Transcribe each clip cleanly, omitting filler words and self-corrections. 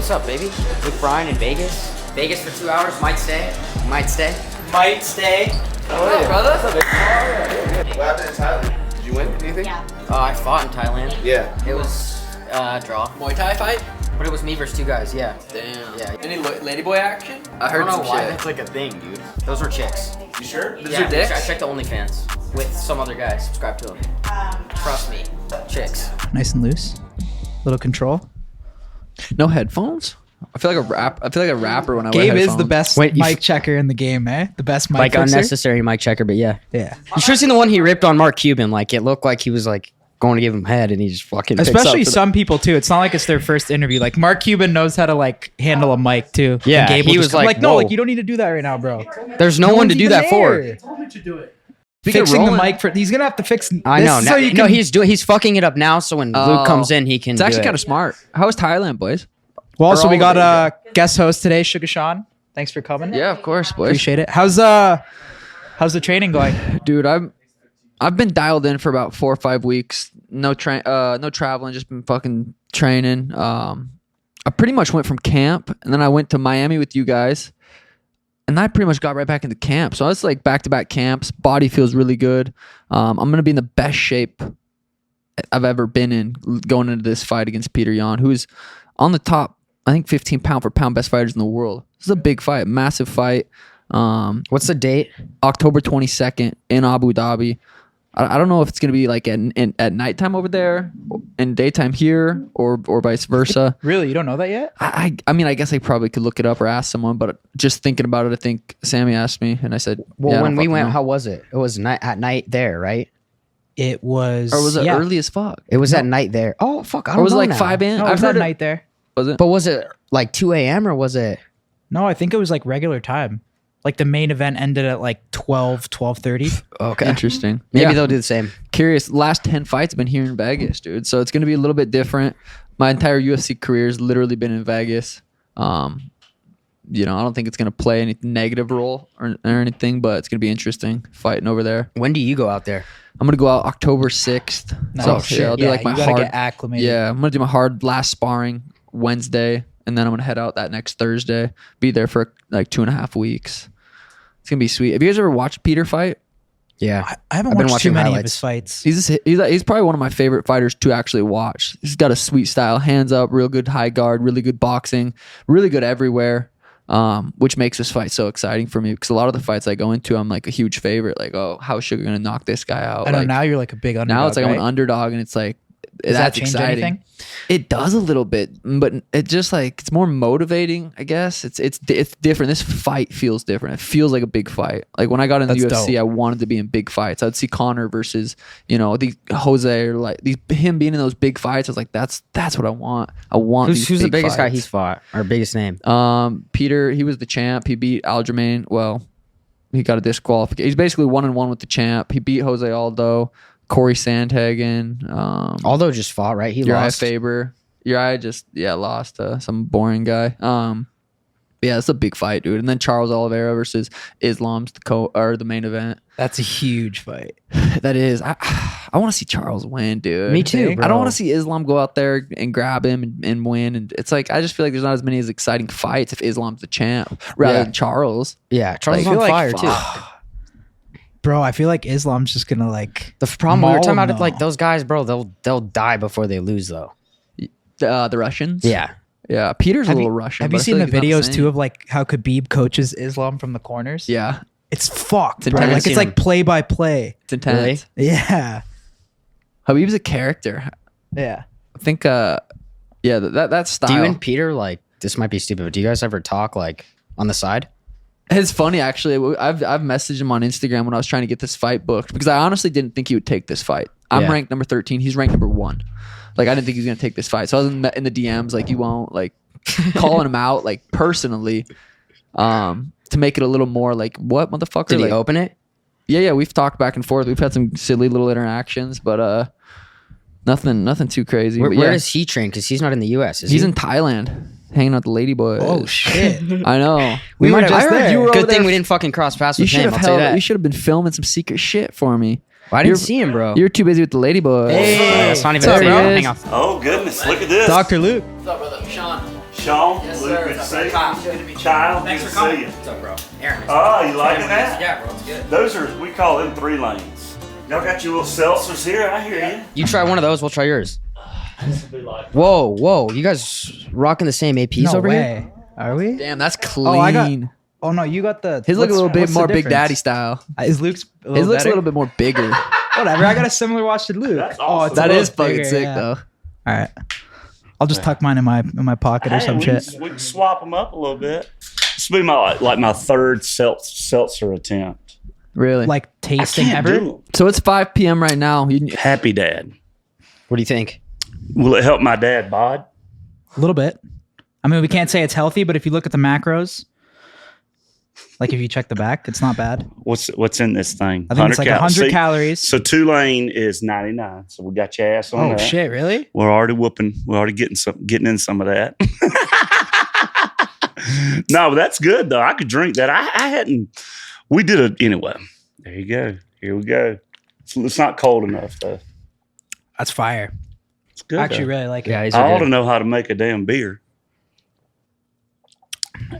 what's up, baby? With Bryan in Vegas. Vegas for 2 hours. Might stay. Might stay. Might stay. Oh, yeah, brother. What's up, baby? What happened in Thailand? Did you win anything? Yeah. I fought in Thailand. Yeah. It was draw. Muay Thai fight? But it was me versus 2 guys, yeah. Damn. Yeah. Any ladyboy action? I heard don't know some why shit. that's like a thing, dude. Those were chicks. You sure? Those Yeah, are dicks? I checked the OnlyFans with some other guy. Subscribe to him. Trust me. Chicks. Nice and loose. Little control. No headphones? I feel like a rapper when I wear Gabe headphones. is the best mic checker in the game, eh? The best mic Like fixer. unnecessary mic checker, but yeah. Yeah. You should have seen the one he ripped on Mark Cuban. Like, it looked like he was like going to give him head and he just fucking picks Especially up some people too. It's not like it's their first interview. Like Mark Cuban knows how to like handle a mic too. Yeah, And Gabe he will was just come like, no, whoa. like you don't need to do that right now, bro. There's no one to do that for. Told me to do it. Fixing the mic for he's gonna have to fix. I know. So you can, He's fucking it up now. So when Luke comes in, he can. It's actually kind kind of smart. How was Thailand, boys? Well, also Or we all got of a guest host today, Sugar Sean. Thanks for coming. Yeah, of course, boys. Appreciate it. How's the training going? Dude, I've been dialed in for about 4 or 5 weeks. No traveling, just been fucking training. I pretty much went from camp and then I went to Miami with you guys. And I pretty much got right back into camp. So I was like back-to-back camps. Body feels really good. I'm going to be in the best shape I've ever been in going into this fight against Peter Yan, who is on the top, I think 15 pound for pound best fighters in the world. This is a big fight, massive fight. What's the date? October 22nd in Abu Dhabi. I don't know if it's going to be like at nighttime over there and daytime here or vice versa. Really, you don't know that yet? I mean, I guess I probably could look it up or ask someone, but just thinking about it, I think Sammy asked me and I said, Well, yeah, I when don't we fucking went, know. how was it? It was at night there, right? It was. Or was it yeah. early as fuck? It was at night there. Oh fuck! I don't Or was it know like now. 5 a.m.? No, it I've was heard at it. night there. Was it? But was it like 2 a.m. or was it? No, I think it was like regular time. Like the main event ended at like 12:30. Okay. Interesting. Maybe Yeah. they'll do the same. Curious. Last 10 fights have been here in Vegas, dude. So it's going to be a little bit different. My entire UFC career has literally been in Vegas. I don't think it's going to play any negative role or anything, but it's going to be interesting fighting over there. When do you go out there? I'm going to go out October 6th. Oh, So yeah, I'll do like my you gotta hard. get acclimated. Yeah, I'm going to do my hard last sparring Wednesday, and then I'm going to head out that next Thursday. Be there for like 2.5 weeks. It's going to be sweet. Have you guys ever watched Peter fight? Yeah, I haven't I've been watched too watching many of highlights. his fights. He's probably one of my favorite fighters to actually watch. He's got a sweet style, hands up, real good high guard, really good boxing, really good everywhere, which makes this fight so exciting for me because a lot of the fights I go into, I'm like a huge favorite. Like, oh, how is Sugar going to knock this guy out? I know Like, now you're like a big underdog. now it's like I'm right? an underdog and it's like, Does that that's change exciting. anything? It does a little bit, but it just like it's more motivating, I guess. It's different. This fight feels different. It feels like a big fight. Like when I got in the That's UFC, dope. I wanted to be in big fights. I'd see Connor versus the Jose or like him being in those big fights. I was like, that's what I want. I want. who's the big biggest guy fights. he's fought or biggest name? Peter. He was the champ. He beat Aljamain. Well, he got a disqualification. He's basically 1-1 with the champ. He beat Jose Aldo. Corey Sandhagen, Aldo just fought, right? He Uriah lost. Faber. Uriah just lost to some boring guy. Yeah, it's a big fight, dude. And then Charles Oliveira versus Islam's the main event. That's a huge fight. That is. I want to see Charles win, dude. Me too, I bro. don't want to see Islam go out there and grab him and win. And it's like I just feel like there's not as many as exciting fights if Islam's the champ rather than Charles. Yeah, Charles is Like, on I feel fire like, too. Bro, I feel like Islam's just gonna like The problem we were talking maul about him, it, like though. those guys, bro. They'll die before they lose, though. The Russians. Yeah. Yeah. Peter's a Have little you, Russian. have but you I seen feel the like he's not videos same. too of like how Khabib coaches Islam from the corners? Yeah. It's fucked, It's bro. intense. Like it's like play by play. It's intense. Yeah. Habib's a character. Yeah. I think that style. Do you and Peter like this might be stupid, but do you guys ever talk like on the side? It's funny actually. I've messaged him on Instagram when I was trying to get this fight booked because I honestly didn't think he would take this fight. I'm Yeah. ranked number 13. He's ranked number 1. Like I didn't think he was gonna take this fight. So I was in the DMs like you won't like calling him out like personally to make it a little more like what motherfucker. Did he like, open it? Yeah. We've talked back and forth. We've had some silly little interactions, but nothing too crazy. Where, But where yeah, does he train? Because he's not in the U.S. Is he's he? in Thailand. Hanging out with the lady boys. Oh shit. I know. We might were have. just I heard there. you were Good Good thing there. we didn't fucking cross paths You with should him. have I'll tell you that. You should have been filming some secret shit for me. Well, I didn't You're- see him, bro. You're too busy with the lady boys. That's not even What's up, a thing, bro. guys? Hang on. Oh goodness, look at this. Dr. Luke. What's up, brother? Sean. Sean, Yes, Luke, sir. good to see you. Kyle, good to meet you. Kyle, Thanks good for to coming. see you. What's up, bro? Aaron. Oh, you liking that? Yeah, bro. It's good. Those are, we call them 3 lanes. Y'all got your little seltzers here. I hear you. You try one of those, we'll try yours. This will be like. Whoa. You guys rocking the same APs No over way. here? Are we? Damn, that's clean. Oh, I got. Oh no, you got the. His look a little bit what's the more Big difference? Daddy style. Is Luke's? His looks better? a little bit more bigger. Whatever. I got a similar watch to Luke. That's Oh, awesome. it's a That little is fucking bigger, sick yeah. though. All right. I'll just tuck mine in my pocket or Hey, some we shit. Can, we can swap them up a little bit. This will be my third seltzer attempt. Really? Like tasting Can't ever. do 'em. So it's 5 p.m. right now. Happy Dad. What do you think? Will it help my dad bod? A little bit. I mean, we can't say it's healthy, but if you look at the macros, like if you check the back, it's not bad. What's in this thing? I think it's like 100 See, calories. So 2 lane is 99. So we got your ass on Oh that. shit! Really? We're already whooping. We're already getting in some of that. No, but that's good though. I could drink that. I hadn't. We did it anyway. There you go. Here we go. It's not cold enough though. That's fire. It's good. I actually though. really like it. Yeah, these I are ought to good. know how to make a damn beer.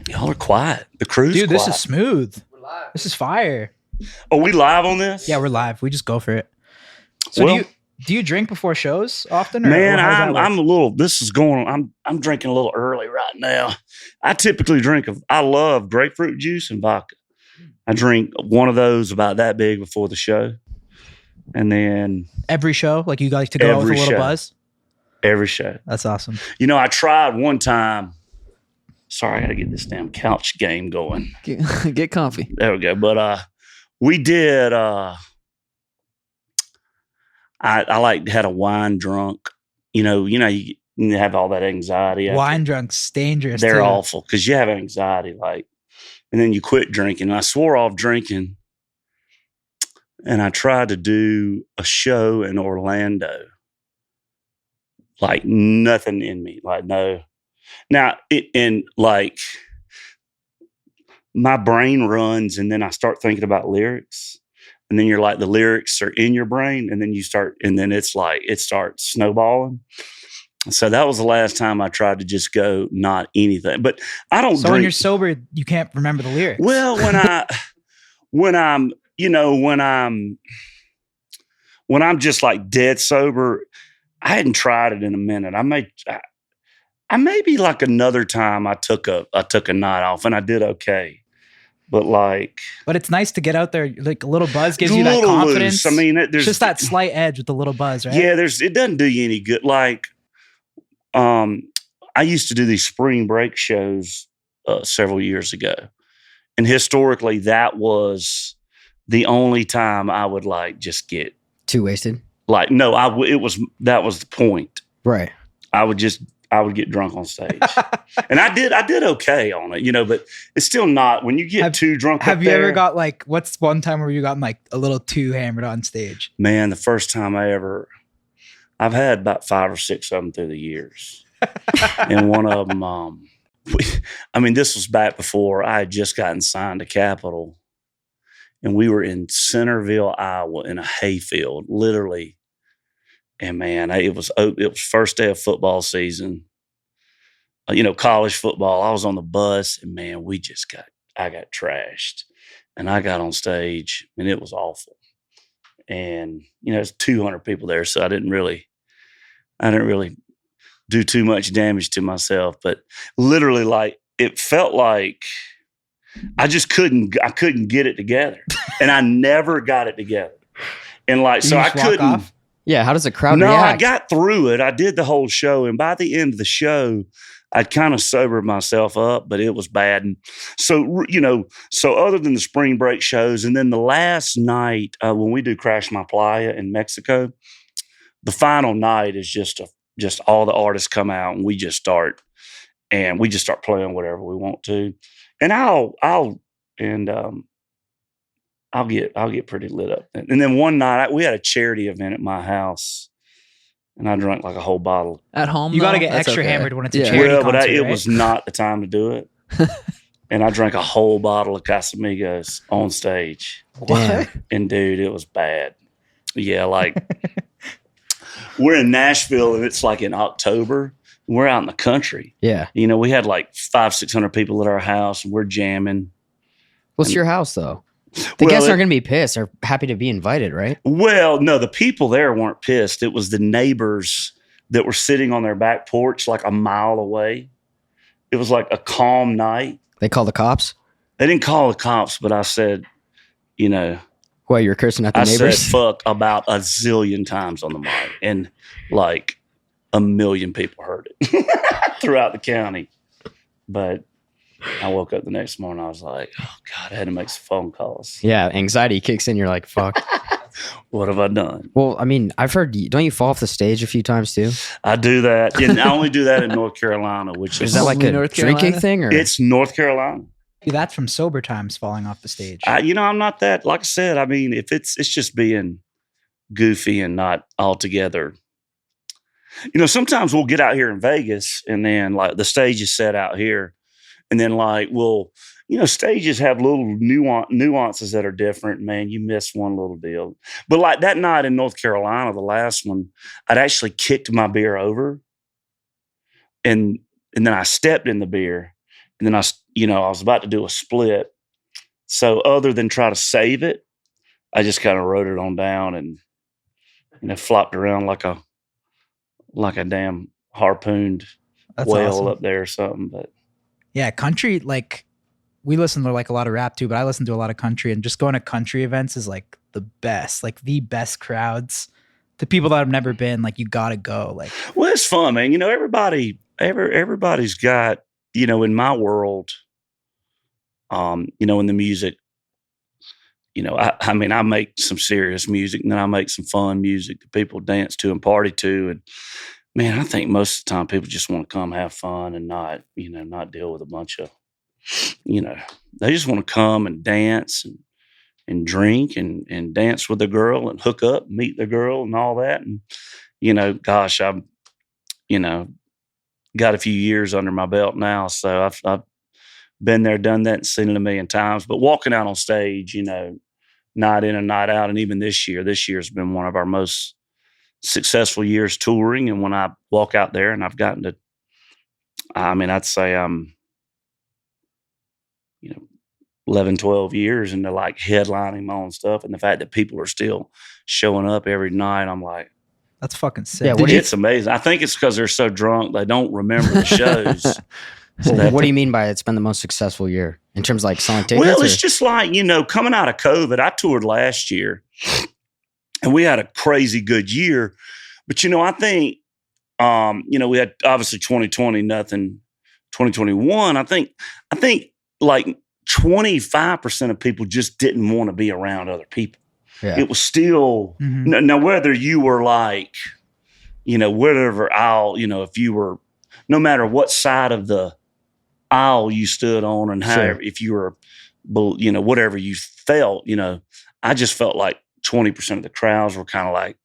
Y'all are quiet. The crew's Dude, this quiet. is smooth. This is fire. Are we live on this? Yeah, we're live. We just go for it. So Well- do you drink before shows often? Or Man, how does that work? I'm a little. This is going. I'm drinking a little early right now. I typically drink. I love grapefruit juice and vodka. I drink one of those about that big before the show, and then every show. Like you like to go out with a Every little show. buzz. every show. That's awesome. You know, I tried one time. Sorry, I got to get this damn couch game going. Get comfy. There we go. But we did. I like had a wine drunk. You have all that anxiety. Wine drunk's dangerous. They're too. awful because you have anxiety, and then you quit drinking. And I swore off drinking, and I tried to do a show in Orlando. Like nothing in me, like no. Now my brain runs, and then I start thinking about lyrics. And then you're like, the lyrics are in your brain, and then it's like, it starts snowballing. So that was the last time I tried to just go, not anything. But I don't So drink. when you're sober, you can't remember the lyrics. Well, when I'm just like dead sober, I hadn't tried it in a minute. I maybe like another time I took a night off and I did okay. But it's nice to get out there. Like a little buzz gives you that little confidence. loose. I mean, It's just that slight edge with the little buzz, right? Yeah, it doesn't do you any good. I used to do these spring break shows several years ago, and historically, that was the only time I would just get Too wasted. that was the point. Right. I would get drunk on stage, and I did okay on it, but it's still not when you get too drunk. Have up you there, ever got what's one time where you got like a little too hammered on stage? Man, the first time I've had about 5 or 6 of them through the years. And one of them, this was back before I had just gotten signed to Capitol, and we were in Centerville, Iowa, in a hayfield, literally. And man, it was first day of football season. College football. I was on the bus, and man, I got trashed, and I got on stage, and it was awful. And there's 200 people there, so I didn't really do too much damage to myself. But literally, it felt like I couldn't get it together, and I never got it together. And so I couldn't. Off? Yeah. How does the crowd No, react? I got through it. I did the whole show, and by the end of the show, I'd kind of sobered myself up, but it was bad. And so, other than the spring break shows, and then the last night when we do Crash My Playa in Mexico, the final night is just all the artists come out, and we just start playing whatever we want to. And I'll get pretty lit up. And then one night we had a charity event at my house, and I drank like a whole bottle. At home, You got to though? get That's extra okay. hammered when it's a Yeah. charity Well, but concert, it right? was not the time to do it. And I drank a whole bottle of Casamigos on stage. Damn. And dude, it was bad. Yeah, we're in Nashville, and it's like in October, we're out in the country. Yeah. You know, we had like 500-600 people at our house, and we're jamming. What's your house though? The Well, guests aren't going to be pissed. They're happy to be invited, right? Well, no, the people there weren't pissed. It was the neighbors that were sitting on their back porch like a mile away. It was like a calm night. They call the cops. They didn't call the cops, but I said, you know, Well, you're cursing at the I neighbors. said fuck about a zillion times on the mic, and like 1 million people heard it throughout the county. But I woke up the next morning, I was like, oh God, I had to make some phone calls. Yeah, anxiety kicks in. You're like, fuck. What have I done? Well, I mean, I've heard. Don't you fall off the stage a few times too? I do that, and I only do that in North Carolina, which Is is that like Only a North drinking Carolina? thing, or it's North Carolina. See, that's from sober times falling off the stage. I'm not that. Like I said, I mean, if it's just being goofy and not altogether. You know, sometimes we'll get out here in Vegas, and then like the stage is set out here, and then like stages have little nuances that are different. Man, you miss one little deal. But like that night in North Carolina, the last one, I'd actually kicked my beer over, and then I stepped in the beer, and then I was about to do a split. So other than try to save it, I just kind of wrote it on down and it flopped around like a damn harpooned That's whale awesome. up there or something. But Yeah, country, like we listen to like a lot of rap too, but I listen to a lot of country, and just going to country events is like the best crowds. The people that have never been, like you gotta go. Like, well, it's fun, man. You know, everybody's got, you know, in my world, you know, in the music, you know, I mean, I make some serious music, and then I make some fun music that people dance to and party to. And man, I think most of the time people just want to come have fun and not deal with a bunch of, you know, they just want to come and dance and drink and dance with the girl and hook up, meet the girl and all that. And, you know, gosh, I've, you know, got a few years under my belt now. So I've been there, done that, and seen it a million times. But walking out on stage, you know, night in and night out, and even this year's been one of our most successful years touring. And when I walk out there and I've gotten to, I mean, I'd say I'm, you know, 11, 12 years into like headlining my own stuff. And the fact that people are still showing up every night, I'm like, that's fucking sick. Yeah, what do you- it's amazing. I think it's because they're so drunk, they don't remember the shows. So Well, what do you mean by it's been the most successful year in terms of like selling tickets? Well, it's or- just like, you know, coming out of COVID, I toured last year and we had a crazy good year. But, you know, I think, you know, we had obviously 2020, nothing, 2021. I think like 25% of people just didn't want to be around other people. Yeah. It was still, Mhm. now whether you were like, you know, whatever aisle, you know, if you were, no matter what side of the aisle you stood on and how, Sure. if you were, you know, whatever you felt, you know, I just felt like 20% of the crowds were kind of like,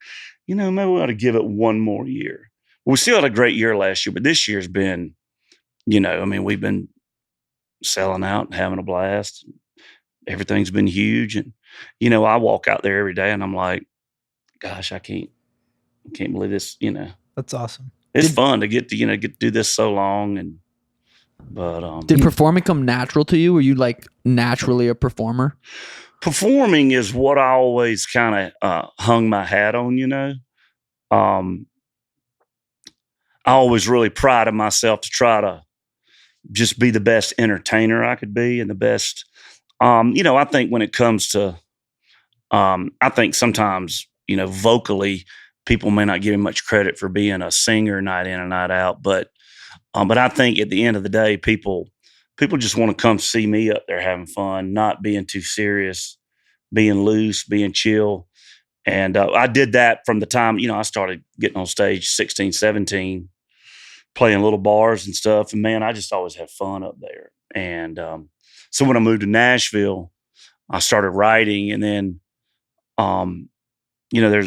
you know, maybe we ought to give it one more year. We still had a great year last year, but this year's been, you know, I mean, we've been selling out and having a blast. Everything's been huge. And, you know, I walk out there every day and I'm like, gosh, I can't believe this, you know. That's awesome. It's fun to get to do this so long. But Did performing come natural to you? Were you like naturally a performer? performing is what I always kind of hung my hat on, you know. I always really prided myself to try to just be the best entertainer I could be and the best, you know, I think when it comes to, I think sometimes, you know, vocally, people may not give me much credit for being a singer night in and night out, but I think at the end of the day, people just want to come see me up there having fun, not being too serious, being loose, being chill. And I did that from the time, you know, I started getting on stage 16, 17, playing little bars and stuff. And man, I just always have fun up there. And so when I moved to Nashville, I started writing, and then, you know,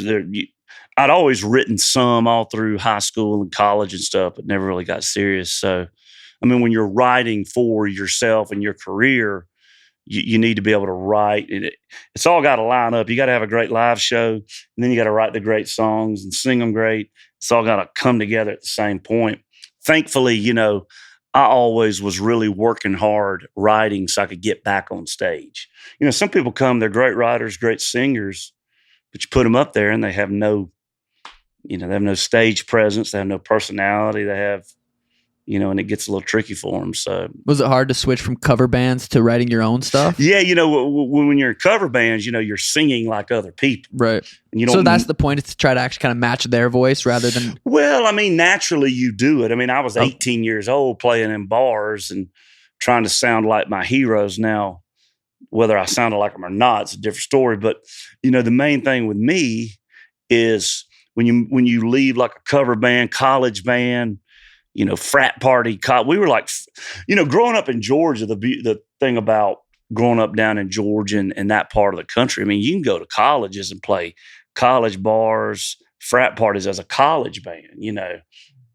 I'd always written some all through high school and college and stuff, but never really got serious. So, I mean, when you're writing for yourself and your career, you need to be able to write. It's all got to line up. You got to have a great live show, and then you got to write the great songs and sing them great. It's all got to come together at the same point thankfully, I always was really working hard writing so I could get back on stage. Some people come, they're great writers, great singers, but you put them up there and they have no, they have no stage presence. They have no personality. They have, and it gets a little tricky for them. So Was it hard to switch from cover bands to writing your own stuff? yeah, when you're in cover bands, you're singing like other people. Right. And you So don't, that's the point, is to try to actually kind of match their voice rather than. well, naturally you do it. I was 18 years old playing in bars and trying to sound like my heroes. Now, whether I sounded like them or not, it's a different story. But, the main thing with me is when you leave like a cover band, college band, frat party, we were like, growing up in Georgia, the thing about growing up down in Georgia and that part of the country, you can go to colleges and play college bars, frat parties as a college band,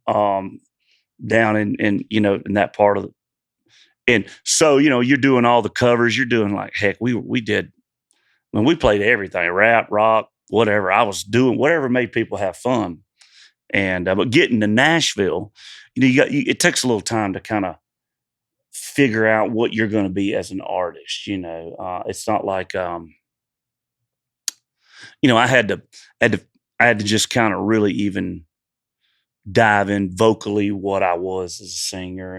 down in that part of the, and so, you're doing all the covers, you're doing like, heck, we did, when we played everything, rap, rock, whatever. I was doing whatever made people have fun. And, but getting to Nashville, it takes a little time to kind of figure out what you're going to be as an artist. It's not like, I had to just kind of really even dive in vocally what I was as a singer.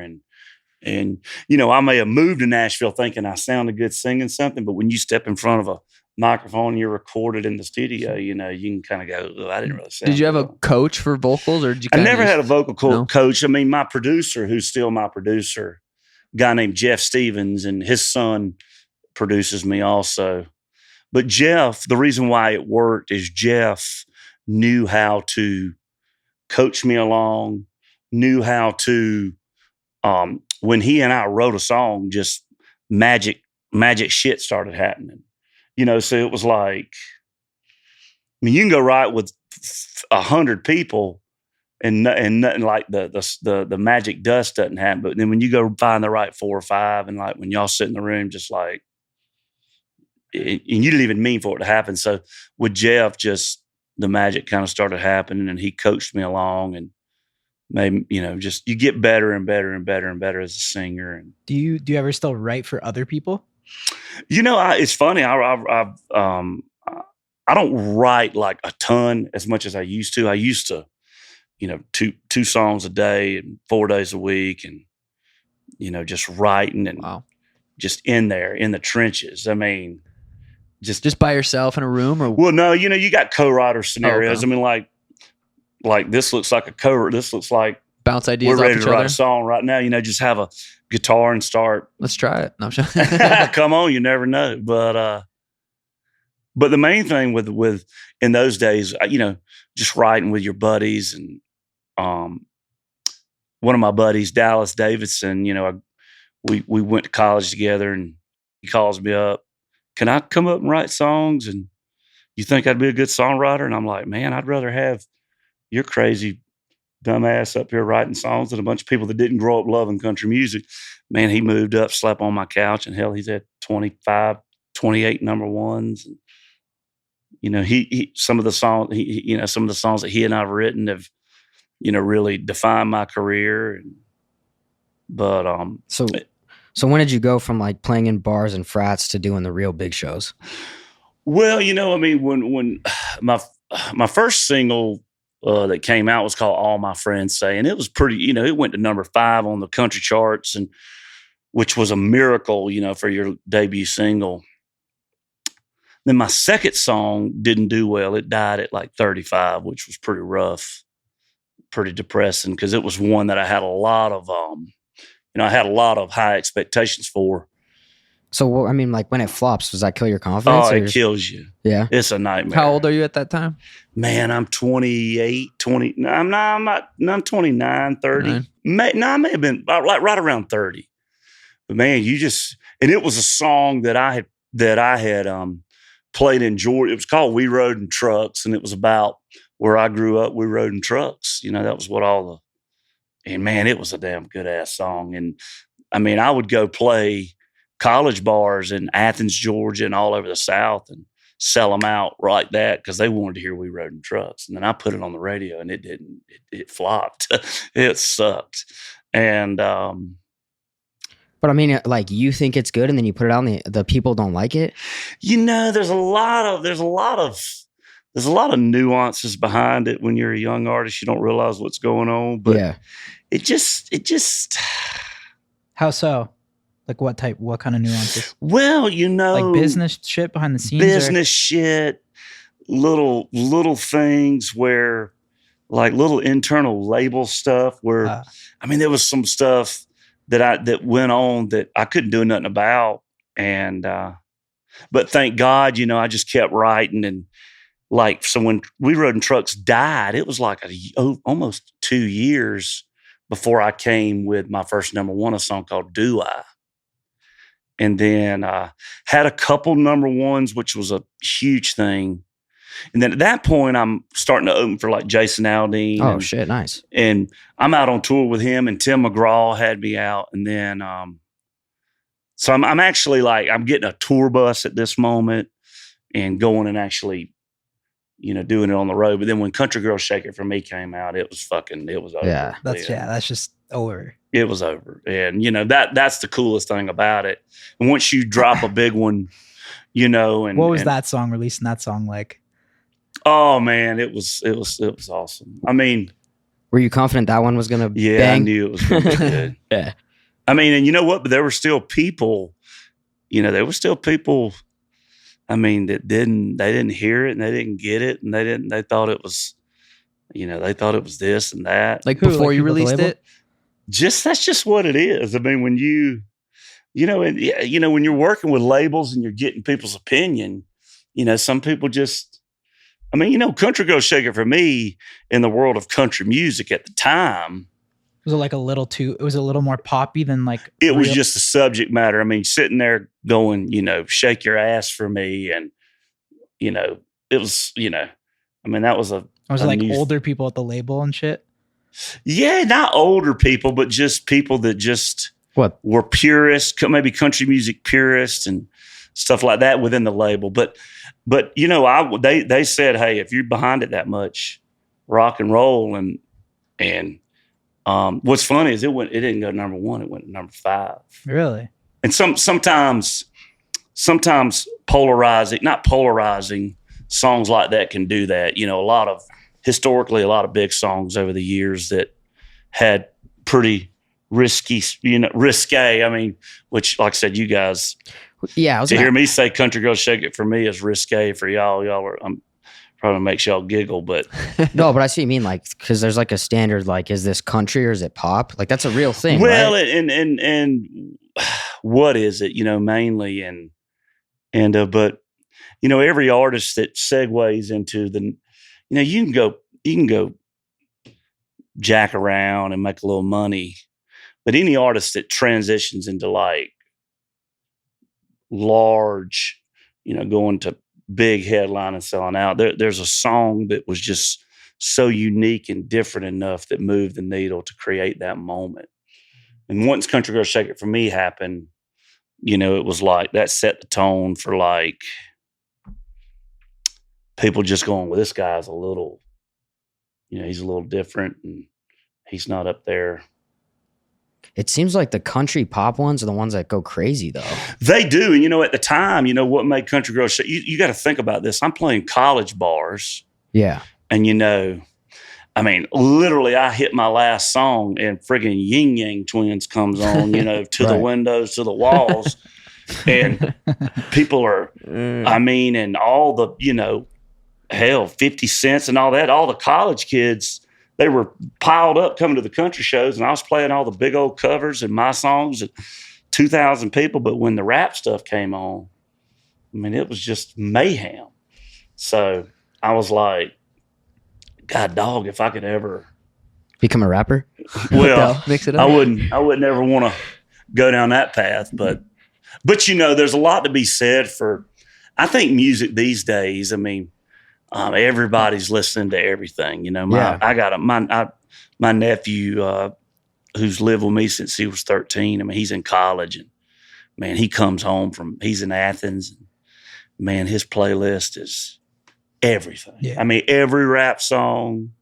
And I may have moved to Nashville thinking I sounded good singing something, but when you step in front of a microphone, you're recorded in the studio, you can kind of go, oh, I didn't really sound Did you have a good. coach for vocals, or did you? I never had a vocal No? coach. My producer, who's still my producer, a guy named Jeff Stevens, and his son produces me also. But Jeff, the reason why it worked is Jeff knew how to coach me along, knew how to, when he and I wrote a song, just magic shit started happening. So it was like, you can go write with 100 people and nothing like the magic dust doesn't happen. But then when you go find the right 4 or 5, and like when y'all sit in the room, just like, and you didn't even mean for it to happen. So with Jeff, just the magic kind of started happening, and he coached me along and made, just you get better and better and better and better as a singer. And Do you ever still write for other people? it's funny. I don't write like a ton as much as I used to. I used to, two songs a day and 4 days a week, and just writing and Wow. just in there in the trenches. Just by yourself in a room, or Well, no, you got co-writer scenarios. okay. Like this looks like a cover. This looks like bounce ideas we're off ready each to write other? a song right now. Just have a guitar and start. Let's try it. No, I'm sure. Come on, you never know. But the main thing with in those days, just writing with your buddies, and one of my buddies, Dallas Davidson, we went to college together, and he calls me up. Can I come up and write songs? And you think I'd be a good songwriter? And I'm like, man, I'd rather have your crazy dumbass up here writing songs than a bunch of people that didn't grow up loving country music. Man, he moved up, slept on my couch, and hell, he's had 25, 28 number ones. And, he some of the songs, some of the songs that he and I've written have, really defined my career. But So when did you go from like playing in bars and frats to doing the real big shows? well, when my first single that came out was called All My Friends Say, and it was pretty, it went to number 5 on the country charts, and which was a miracle, for your debut single. Then my second song didn't do well. It died at like 35, which was pretty rough, pretty depressing, because it was one that I had a lot of, high expectations for. So like when it flops, does that kill your confidence? Oh, or it kills you. Yeah. It's a nightmare. How old are you at that time? Man, I'm 28, 20. No, I'm 29, 30. Right. I may have been right around 30. But man, and it was a song that I had played in Georgia. It was called We Rode in Trucks, and it was about where I grew up. We rode in trucks. That was what and man, it was a damn good ass song. And I would go play college bars in Athens, Georgia, and all over the South, and sell them out like that because they wanted to hear We Rode in Trucks. And then I put it on the radio and it didn't. It flopped. It sucked. And But I mean, like, you think it's good, and then you put it out, and the people don't like it. there's a lot of nuances behind it. When you're a young artist, you don't realize what's going on. But Yeah. it just. How so? Like what kind of nuances? Well, Like business shit behind the scenes? business shit, little things where, like, little internal label stuff where, I mean, there was some stuff that went on that I couldn't do nothing about. And, but thank God, I just kept writing. And like, so when We Rode in Trucks died, it was like almost 2 years before I came with my first number one, a song called Do I? And then had a couple number ones, which was a huge thing. And then at that point, I'm starting to open for like Jason Aldean. Oh, shit. Nice. And I'm out on tour with him, and Tim McGraw had me out. And then, so I'm actually like, I'm getting a tour bus at this moment and going and actually, doing it on the road. But then when Country Girl Shake It For Me came out, it was over. Yeah. That's just over. It was over. And, that's the coolest thing about it. And once you drop a big one, and what was that song, releasing that song like? Oh man, it was awesome. I mean, Were you confident that one was gonna yeah, bang? I knew it was going to be good. Yeah. I mean, and you know what? But there were still people, I mean, they didn't hear it and they didn't get it and they thought it was, they thought it was this and that. Like Who, before like you people at the released label? it? That's just what it is. I mean, when when you're working with labels and you're getting people's opinion, some people just, Country Girl Shake It For Me in the world of country music at the time, Was it like it was a little more poppy than like it was real- just the subject matter. I mean, sitting there going, shake your ass for me. And, it was, that was was it like new- older people at the label and shit? Yeah, not older people, but just people that just What? were purists, maybe country music purists and stuff like that within the label. But they said, hey, if you're behind it that much, rock and roll, and what's funny is it didn't go number one, it went to number 5. Really? And sometimes not polarizing songs like that can do that. Historically, a lot of big songs over the years that had pretty risque. I mean, which, like I said, you guys, Yeah. I was to gonna- hear me say Country Girl Shake It For Me is risque for y'all. Probably makes y'all giggle, but No, but I see what you mean, like, because there's like a standard, like, is this country or is it pop? Like, that's a real thing. well, right? and what is it, mainly, but every artist that segues into the, you can go jack around and make a little money, but any artist that transitions into like large, going to big headline and selling out, there's a song that was just so unique and different enough that moved the needle to create that moment. And once Country Girl Shake It For Me happened, it was like that set the tone for like people just going, well, this guy's a little, he's a little different and he's not up there. It seems like the country pop ones are the ones that go crazy, though. They do. And, at the time, what made Country Girl Shake, you got to think about this. I'm playing college bars. Yeah. And, literally I hit my last song and friggin' Yin Yang Twins comes on, to the Right. windows, to the walls. And people are, and all the, hell, 50 cents and all that, all the college kids, they were piled up coming to the country shows, and I was playing all the big old covers and my songs, and 2,000 people. But when the rap stuff came on, it was just mayhem. So I was like, God dog, if I could ever Become a rapper? well, Mix it I up. wouldn't ever want to go down that path, but there's a lot to be said for, I think, music these days. Everybody's listening to everything. I got my nephew who's lived with me since he was 13. He's in college, and man, he comes home he's in Athens, man, his playlist is everything. Yeah. I mean, every rap song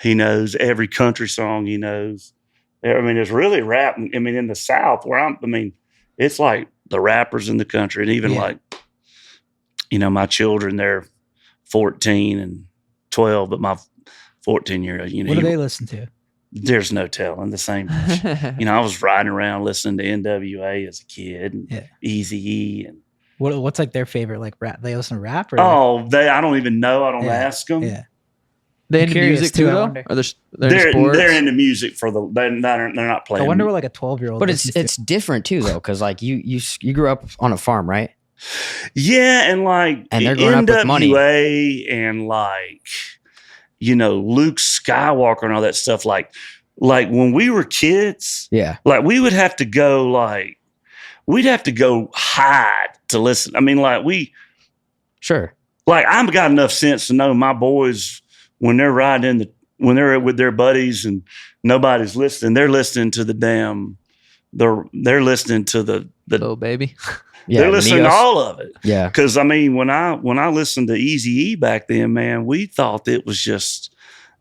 he knows, every country song he knows. I mean, it's really rap. I mean, in the South where it's like the rappers in the country, and even like, my children, they're 14 and 12, but my 14-year-old, what do they listen to? There's no telling. The same. I was riding around listening to NWA as a kid, and Eazy-E, and What's like their favorite like rap? They listen to rap or I don't even know. I don't ask them. Yeah. They I'm into curious music too, too, I though? wonder. Or they're sports? They're into music they're not playing. I wonder what like a 12-year-old. But it's different too though, because like you grew up on a farm, right? Yeah, and like And they're growing up with money. NWA and like Luke Skywalker and all that stuff. Like when we were kids, like we would have to go we'd have to go hide to listen. I mean, like I've got enough sense to know my boys when they're when they're with their buddies and nobody's listening, they're listening to they're listening to the Little Baby. they're listening to all of it. Yeah. Because I mean, when I listened to Eazy-E back then, man, we thought it was just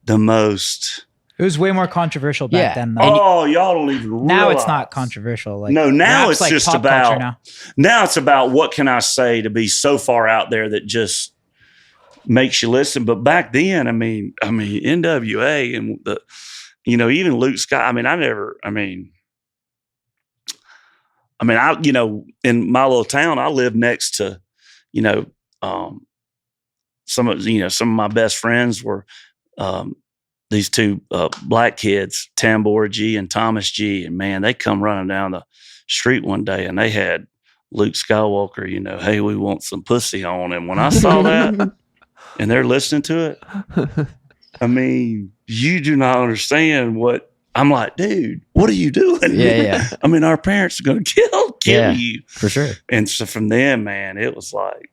the most. It was way more controversial back then. Though. Oh, y'all don't even realize. Now it's not controversial. Like no, now it's like just pop culture about. Now it's about what can I say to be so far out there that just makes you listen. But back then, I mean, NWA and the, even Luke Scott. I mean, in my little town, I lived next to, some of my best friends were these two black kids, Tambor G and Thomas G, and man, they come running down the street one day and they had Luke Skywalker, hey, we want some pussy on. And when I saw that and they're listening to it, I mean, you do not understand what I'm like, dude, what are you doing? Yeah. I mean, our parents are going to kill you. For sure. And so from then, man, it was like,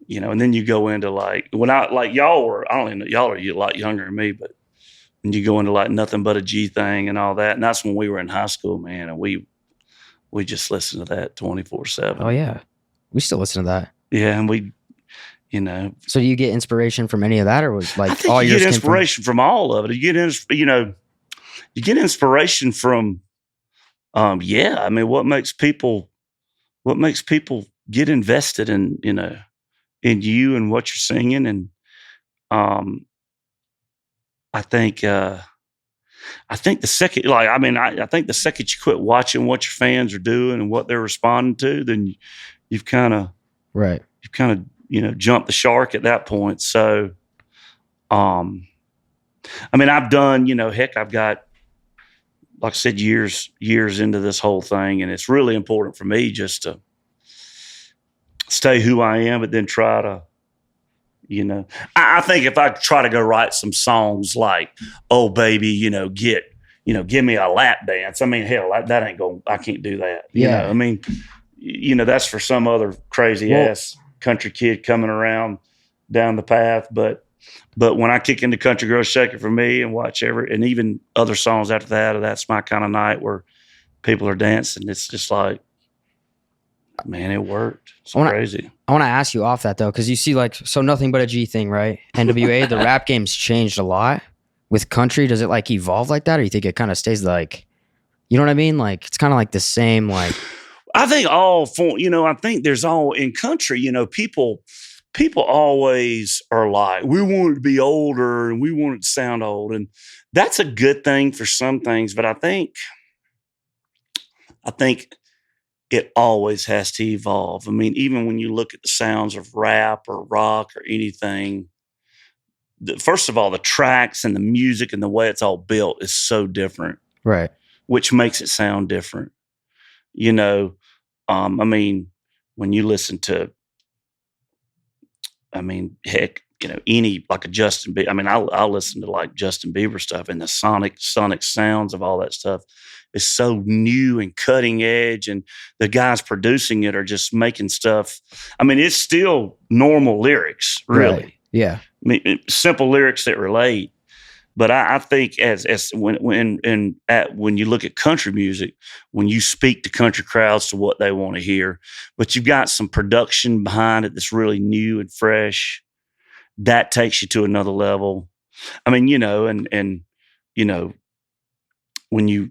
and then you go into like, when y'all were, I don't even know, y'all are a lot younger than me, but when you go into like Nothing But a G Thing and all that, and that's when we were in high school, man, and we just listened to that 24/7. Oh yeah. We still listen to that. Yeah. And we, So do you get inspiration from any of that, or was like I think all you yours get came inspiration from all of it. You get inspiration from, I mean, what makes people get invested in, in you and what you're singing. And, I think the second, I think the second you quit watching what your fans are doing and what they're responding to, then you've kind of, jumped the shark at that point. So, I mean, I've done, I've got, like I said, years into this whole thing. And it's really important for me just to stay who I am, but then try to, I think if I try to go write some songs like, oh, baby, give me a lap dance. I mean, hell, that ain't going, I can't do that. Yeah. I mean, that's for some other crazy ass country kid coming around down the path. But when I kick into Country Girl Shake It For Me and watch and even other songs after that, that's my kind of night where people are dancing. It's just like, man, it worked. It's crazy. I want to ask you off that though, because you see Nothing But a G Thing, right? NWA, the rap game's changed a lot. With country, does it like evolve like that, or you think it kind of stays like, you know what I mean? Like it's kind of like the same, like. I think I think there's all in country, people always are like, we want it to be older and we want it to sound old. And that's a good thing for some things. But I think it always has to evolve. I mean, even when you look at the sounds of rap or rock or anything, first of all, the tracks and the music and the way it's all built is so different. Right. Which makes it sound different. I mean, when you listen to, any, like a Justin Bieber, I mean, I'll listen to like Justin Bieber stuff, and the sonic sounds of all that stuff is so new and cutting edge, and the guys producing it are just making stuff. I mean, it's still normal lyrics, really. Right. Yeah. I mean, simple lyrics that relate. But I think as when you look at country music, when you speak to country crowds to what they want to hear, but you've got some production behind it that's really new and fresh, that takes you to another level. I mean, and when you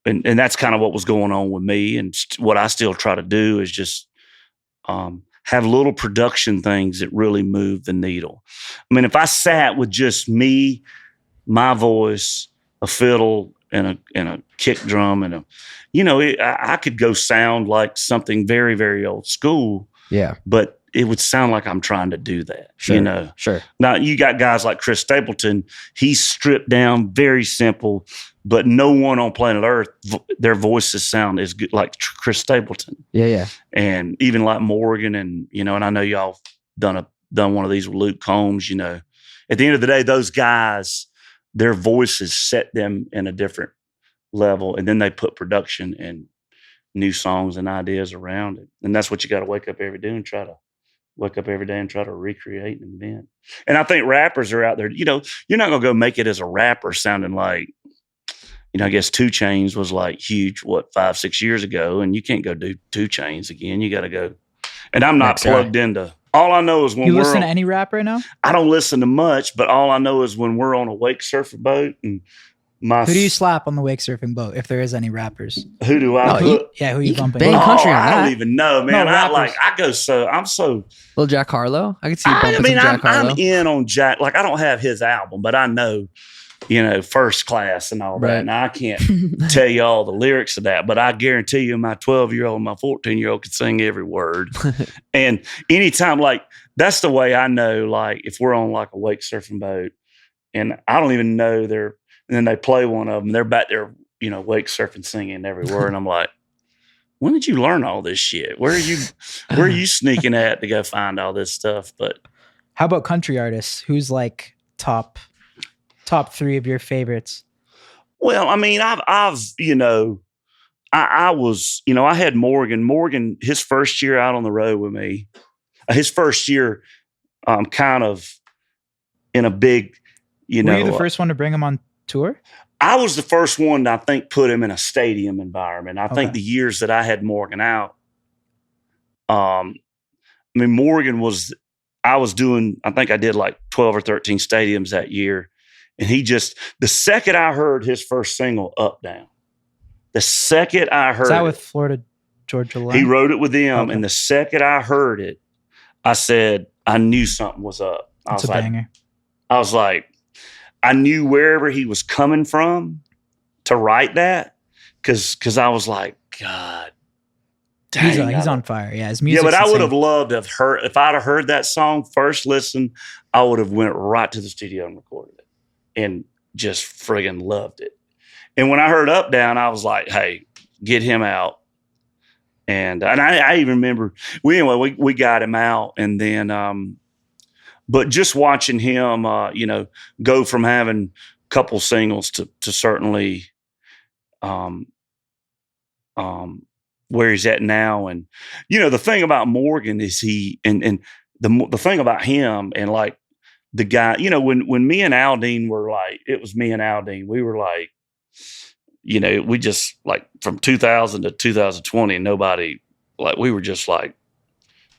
and that's kind of what was going on with me, and what I still try to do is just have little production things that really move the needle. I mean, if I sat with just me, my voice, a fiddle, and a kick drum, and I could go sound like something very, very old school. Yeah. But it would sound like I'm trying to do that. Sure. Sure. Now you got guys like Chris Stapleton. He's stripped down, very simple, but no one on planet Earth, their voices sound as good like Chris Stapleton. Yeah. And even like Morgan, and and I know y'all done one of these with Luke Combs. At the end of the day, those guys, their voices set them in a different level, and then they put production and new songs and ideas around it. And that's what you got to wake up every day and try to recreate and invent. And I think rappers are out there, you're not going to go make it as a rapper sounding like, I guess 2 Chainz was like huge, 5-6 years ago, and you can't go do 2 Chainz again. You got to go. And I'm not plugged into, all I know is when you listen to any rap right now? I don't listen to much, but all I know is when we're on a wake surfer boat and who do you slap on the wake surfing boat if there is any rappers? Who do I put? Who you bumping? bang country on I that. don't even know, man. I'm so. Little Jack Harlow. I could see you bumping some Jack Harlow. I'm in on Jack. Like, I don't have his album, but I know, First Class and all that. Right. And I can't tell you all the lyrics of that, but I guarantee you my 12-year-old, my 14-year-old could sing every word. And anytime, like, that's the way I know, like, if we're on like a wake surfing boat and I don't even know and then they play one of them, they're back there, wake surfing, singing every word. And I'm like, when did you learn all this shit? Where are you sneaking at to go find all this stuff? But how about country artists? Who's like top 3 of your favorites? Well, I mean, I had Morgan, his first year out on the road with me, his first year, kind of in a big, Were you the first one to bring him on tour? I was the first one to, I think, put him in a stadium environment. I think the years that I had Morgan out, Morgan I think I did like 12 or 13 stadiums that year. And the second I heard his first single, Up Down, is that with Florida Georgia Line? He wrote it with them. Okay. And the second I heard it, I said, I knew something was up. It's a banger. I was like, I knew wherever he was coming from to write that, because I was like, God, dang, he's on fire. Yeah, his music. Yeah, but I would have loved to have heard, if I'd have heard that song first listen, I would have went right to the studio and recorded it and just friggin' loved it. And when I heard Up Down, I was like, hey, get him out. And I even remember we got him out, and then but just watching him, go from having a couple singles to certainly where he's at now. And, the thing about Morgan is the thing about him and like the guy, when me and Aldine were like, it was me and Aldine, we were like, we just like from 2000 to 2020, nobody, like, we were just like,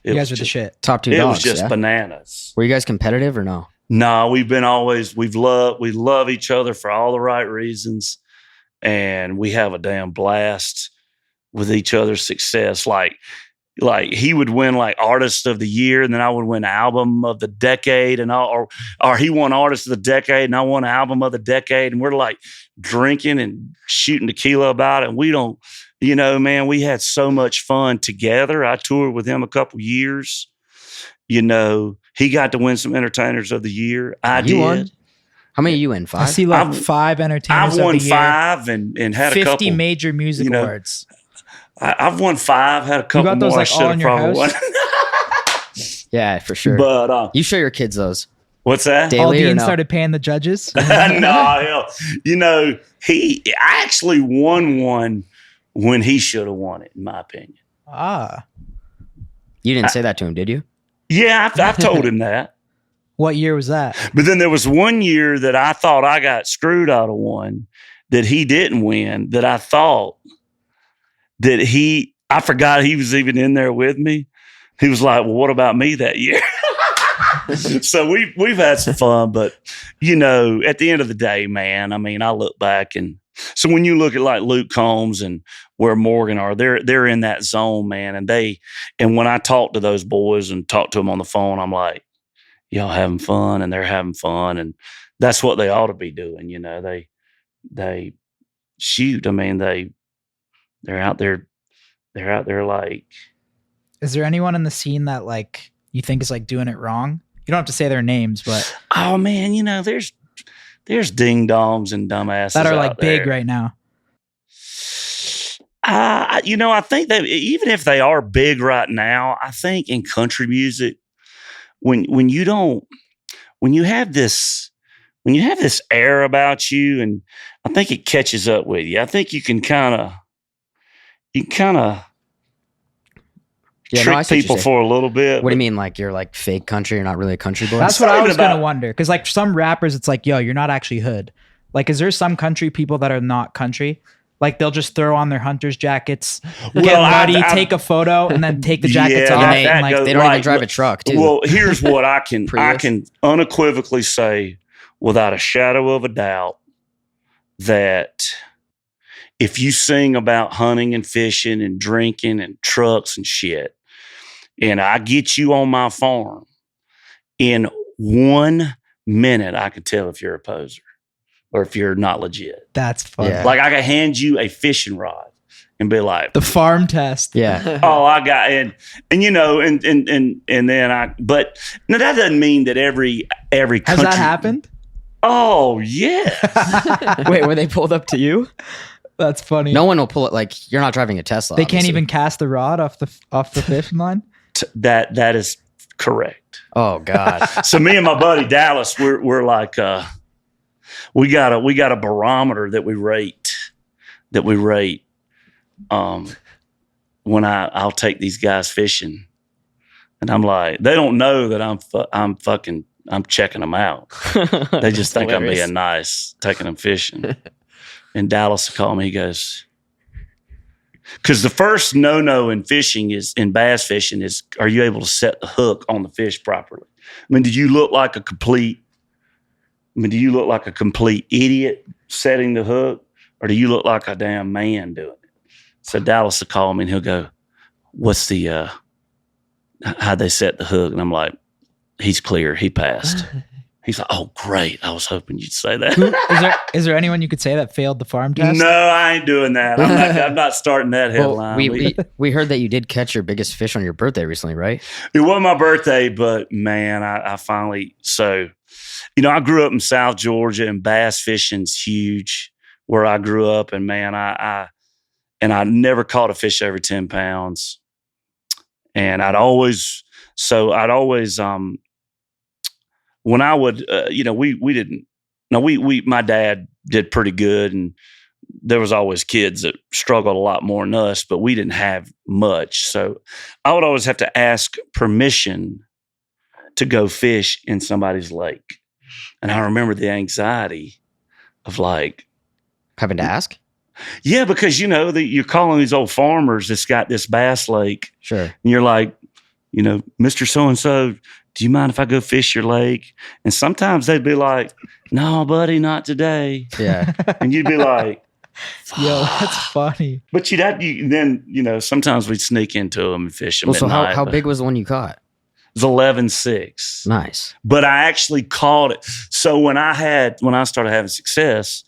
you guys are the shit. Top 2 dogs. It was just bananas. Were you guys competitive or no? No, we love each other for all the right reasons. And we have a damn blast with each other's success. Like he would win like Artist of the Year, and then I would win Album of the Decade, and all, or he won Artist of the Decade, and I won Album of the Decade, and we're like drinking and shooting tequila about it. And we don't, man, we had so much fun together. I toured with him a couple years. He got to win some Entertainers of the Year. I did. Won? How many you win? 5? I see like 5 Entertainers of the Year. I've won 5 and had a couple. 50 major music awards. I've won 5, had a couple you got those more. Like all in your house? Yeah, for sure. But you show your kids those. What's that? Daily Aldine no? started paying the judges. No, hell, I actually won one when he should have won it, in my opinion. Ah, you didn't say that to him, did you? Yeah, I've told him that. What year was that? But then there was one year that I thought I got screwed out of one that he didn't win, that I thought that I forgot he was even in there with me. He was like, well, what about me that year? So we've had some fun, but you know, at the end of the day, man, I mean, I look back and so when you look at like Luke Combs and where Morgan are, they're in that zone, man. And when I talk to those boys and talk to them on the phone, I'm like, y'all having fun and they're having fun. And that's what they ought to be doing. You know, they shoot. I mean, they're out there like. Is there anyone in the scene that like you think is like doing it wrong? You don't have to say their names, but oh man, you know, there's ding dongs and dumbasses that are like out there. big right now. You know, I think that even if they are big right now, I think in country music, when you have this air about you, and I think it catches up with you. I think you can kind of trick people for a little bit. What do you mean? Like you're like fake country? You're not really a country boy? That's what I was going to wonder. Because like some rappers, it's like, yo, you're not actually hood. Like, is there some country people that are not country? Like they'll just throw on their hunter's jackets, get muddy, take a photo, and then take the jackets off. And like they don't even drive a truck, too. Well, here's what I can unequivocally say without a shadow of a doubt that if you sing about hunting and fishing and drinking and trucks and shit, and I get you on my farm, in 1 minute I can tell if you're a poser or if you're not legit. That's funny. Yeah. Like I can hand you a fishing rod and be like, the farm test. Yeah. oh, I got and you know and then but no, that doesn't mean that every country Has that happened? Oh yeah. Wait, were they pulled up to you? That's funny. No one will pull it. Like you're not driving a Tesla. They can't obviously. even cast the rod off the fishing line. That is correct. Oh God. So me and my buddy Dallas, we're like we got a barometer that we rate when I'll take these guys fishing, and I'm like, they don't know that I'm checking them out. They just think hilarious. I'm being nice, taking them fishing. And Dallas will call me. He goes, because the first no in fishing in bass fishing is, are you able to set the hook on the fish properly? I mean, do you look like a complete idiot setting the hook, or do you look like a damn man doing it? So Dallas will call me and he'll go, what's the how'd they set the hook? And I'm like, he's clear, he passed. He's like, oh, great. I was hoping you'd say that. Is there anyone you could say that failed the farm test? No, I ain't doing that. I'm not starting that headline. Well, we heard that you did catch your biggest fish on your birthday recently, right? It wasn't my birthday, but man, I finally, so, you know, I grew up in South Georgia and bass fishing's huge where I grew up. And man, I never caught a fish over 10 pounds. And I'd always, when I would, you know, my dad did pretty good, and there was always kids that struggled a lot more than us, but we didn't have much. So I would always have to ask permission to go fish in somebody's lake. And I remember the anxiety of like having to ask. Yeah, because, you know, you're calling these old farmers that's got this bass lake. Sure. And you're like, you know, Mr. So-and-so, do you mind if I go fish your lake? And sometimes they'd be like, no, buddy, not today. Yeah. And you'd be like, yo, that's funny. but then, you know, sometimes we'd sneak into them and fish them Well, at so night. how big was the one you caught? It was 11.6. Nice. But I actually caught it. So when I started having success,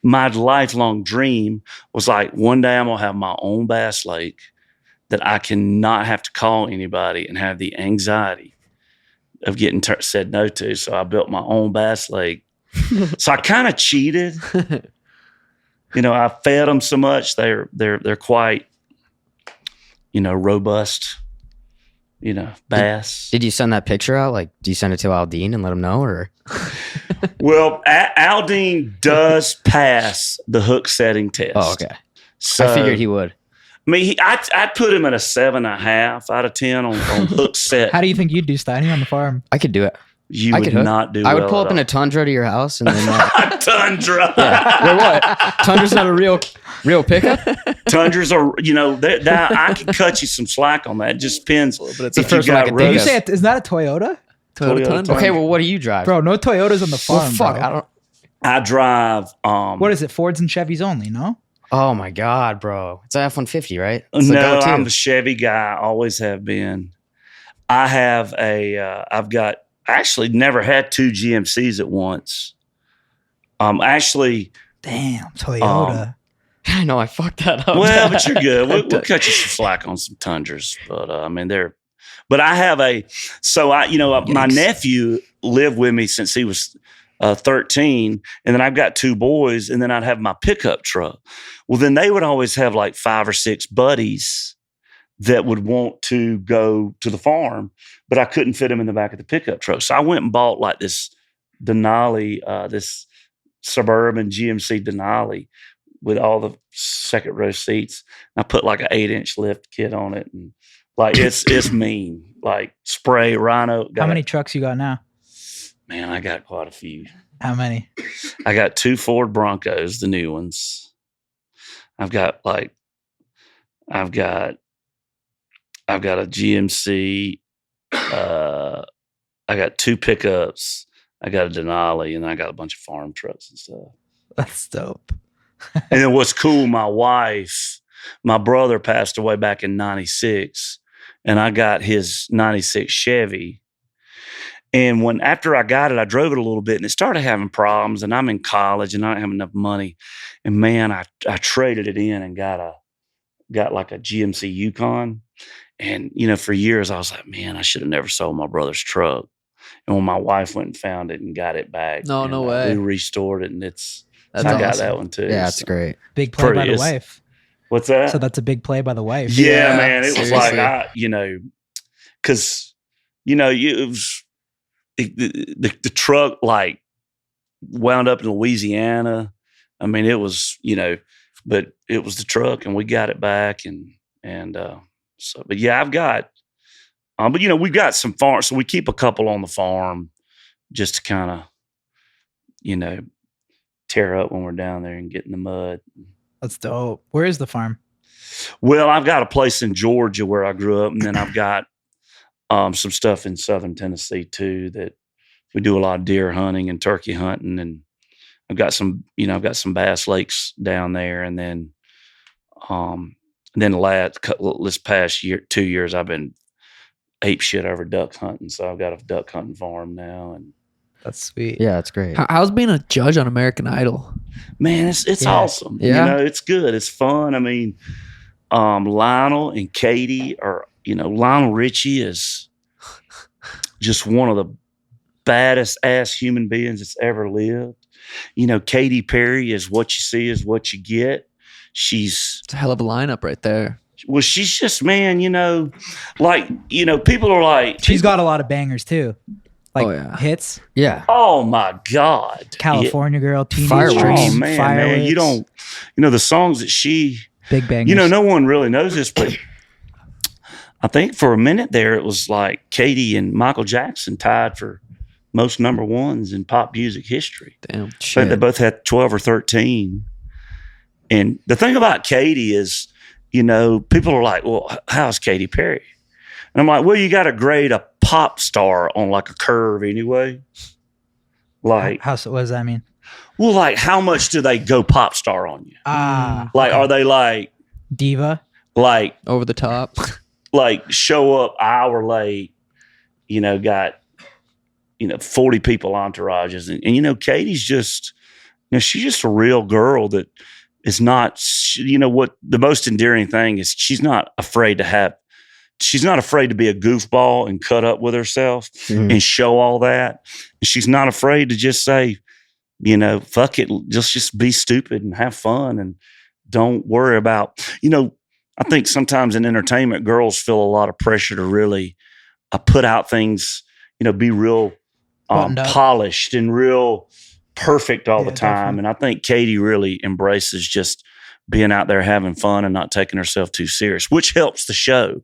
my lifelong dream was like, one day I'm going to have my own bass lake that I cannot have to call anybody and have the anxiety of getting said no to. So I built my own bass lake. So I kind of cheated. You know, I fed them so much. They're quite, you know, robust, you know, bass. Did you send that picture out? Like, do you send it to Aldine and let him know, or? Well, Aldine does pass the hook setting test. Oh, okay. So, I figured he would. I mean, I'd put him at a 7.5 out of 10 on hook set. How do you think you'd do, Steiny, on the farm? I could do it. You I would could hook. not do I would well pull up at in a all. Tundra to your house and then Tundra. yeah. Or what? Tundra's not a real pickup. Tundras are, I can cut you some slack on that. It just depends. But it's If the first one I could think You of. say isn't that a Toyota? Toyota Toyota Tundra. Okay, well, what do you drive? Bro, no Toyotas on the farm. well, fuck, bro. I don't. I drive. What is it? Fords and Chevys only, no? Oh my god, bro! It's a F-150, right? It's the No, go-to. I'm a Chevy guy. Always have been. I have I actually never had two GMCs at once. Actually, Damn, Toyota. I know I fucked that up. well, but you're good. We'll cut you some slack on some Tundras, but But I have my nephew lived with me since he was 13, and then I've got two boys, and then I'd have my pickup truck. Well, then they would always have like 5 or 6 buddies that would want to go to the farm, but I couldn't fit them in the back of the pickup truck. So I went and bought like this Denali, this Suburban GMC Denali with all the second row seats. I put like an 8-inch lift kit on it, and like it's mean. Like spray Rhino. How many trucks you got now? Man, I got quite a few. How many? I got 2 Ford Broncos, the new ones. I've got a GMC. I got 2 pickups. I got a Denali, and then I got a bunch of farm trucks and stuff. That's dope. And then what's cool, my brother passed away back in 96, and I got his 96 Chevy. And after I got it, I drove it a little bit, and it started having problems, and I'm in college, and I don't have enough money. And man, I traded it in and got like a GMC Yukon. And, for years I was like, man, I should have never sold my brother's truck. And when my wife went and found it and got it back. No way. We restored it, and That's I got awesome. that one too. Yeah, that's so. great. Big play by the Pretty. wife. What's that? So that's a big play by the wife. Yeah, Yeah, man. It was seriously. like, because, it was, the truck like wound up in Louisiana. I mean, it was, but it was the truck, and we got it back. But yeah, I've got, but we've got some farm. So we keep a couple on the farm just to kind of, tear up when we're down there and get in the mud. That's dope. Where is the farm? Well, I've got a place in Georgia where I grew up, and then I've got some stuff in southern Tennessee too that we do a lot of deer hunting and turkey hunting, and I've got some Bass Lakes down there, and then this past 2 years I've been ape shit over duck hunting, so I've got a duck hunting farm now, and That's sweet. Yeah, it's great. How's being a judge on American Idol? man, it's Yeah. awesome. Yeah. It's good. It's fun. I mean, Lionel and Katy Lionel Richie is just one of the baddest ass human beings that's ever lived. Katy Perry is what you see is what you get. She's It's a hell of a lineup right there. she's just, man, people are like, She's got a lot of bangers too. Like Oh, yeah. hits. Yeah. oh my God. California Girl, Teenage Fireworks. Dream, Oh man, Fireworks. you don't, the songs that she, Big bangers. no one really knows this, but I think for a minute there, it was like Katy and Michael Jackson tied for most number ones in pop music history. Damn. I think they both had 12 or 13. And the thing about Katy is, people are like, well, how's Katy Perry? And I'm like, well, you got to grade a pop star on like a curve anyway. Like, What does that mean? well, like how much do they go pop star on you? Like, are they like Diva? Over the top. show up an hour late, got, 40 people entourages. And Katie's just, she's just a real girl that is not, what the most endearing thing is she's not afraid to be a goofball and cut up with herself and show all that. And she's not afraid to just say, fuck it, just be stupid and have fun and don't worry about, I think sometimes in entertainment, girls feel a lot of pressure to really put out things, be real Buttoned up. polished and real perfect all Yeah, the time. definitely. And I think Katy really embraces just being out there having fun and not taking herself too serious, which helps the show.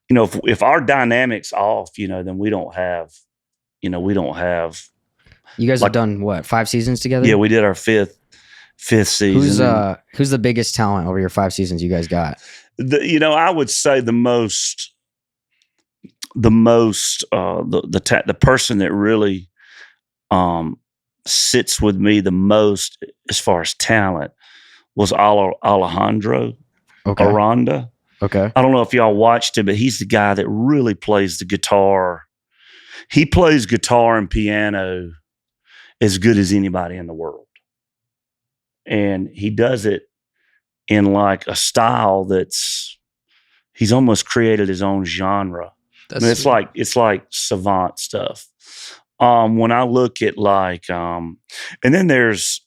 if our dynamics off, then we don't have. You guys have done what, 5 seasons together? Yeah, we did our fifth season. Who's the biggest talent over your 5 seasons you guys got? I would say the person that really sits with me the most as far as talent was Alejandro Aranda. Okay. I don't know if y'all watched him, but he's the guy that really plays the guitar. He plays guitar and piano as good as anybody in the world. And he does it in like a style he's almost created his own genre. It's like savant stuff. When I look at and then there's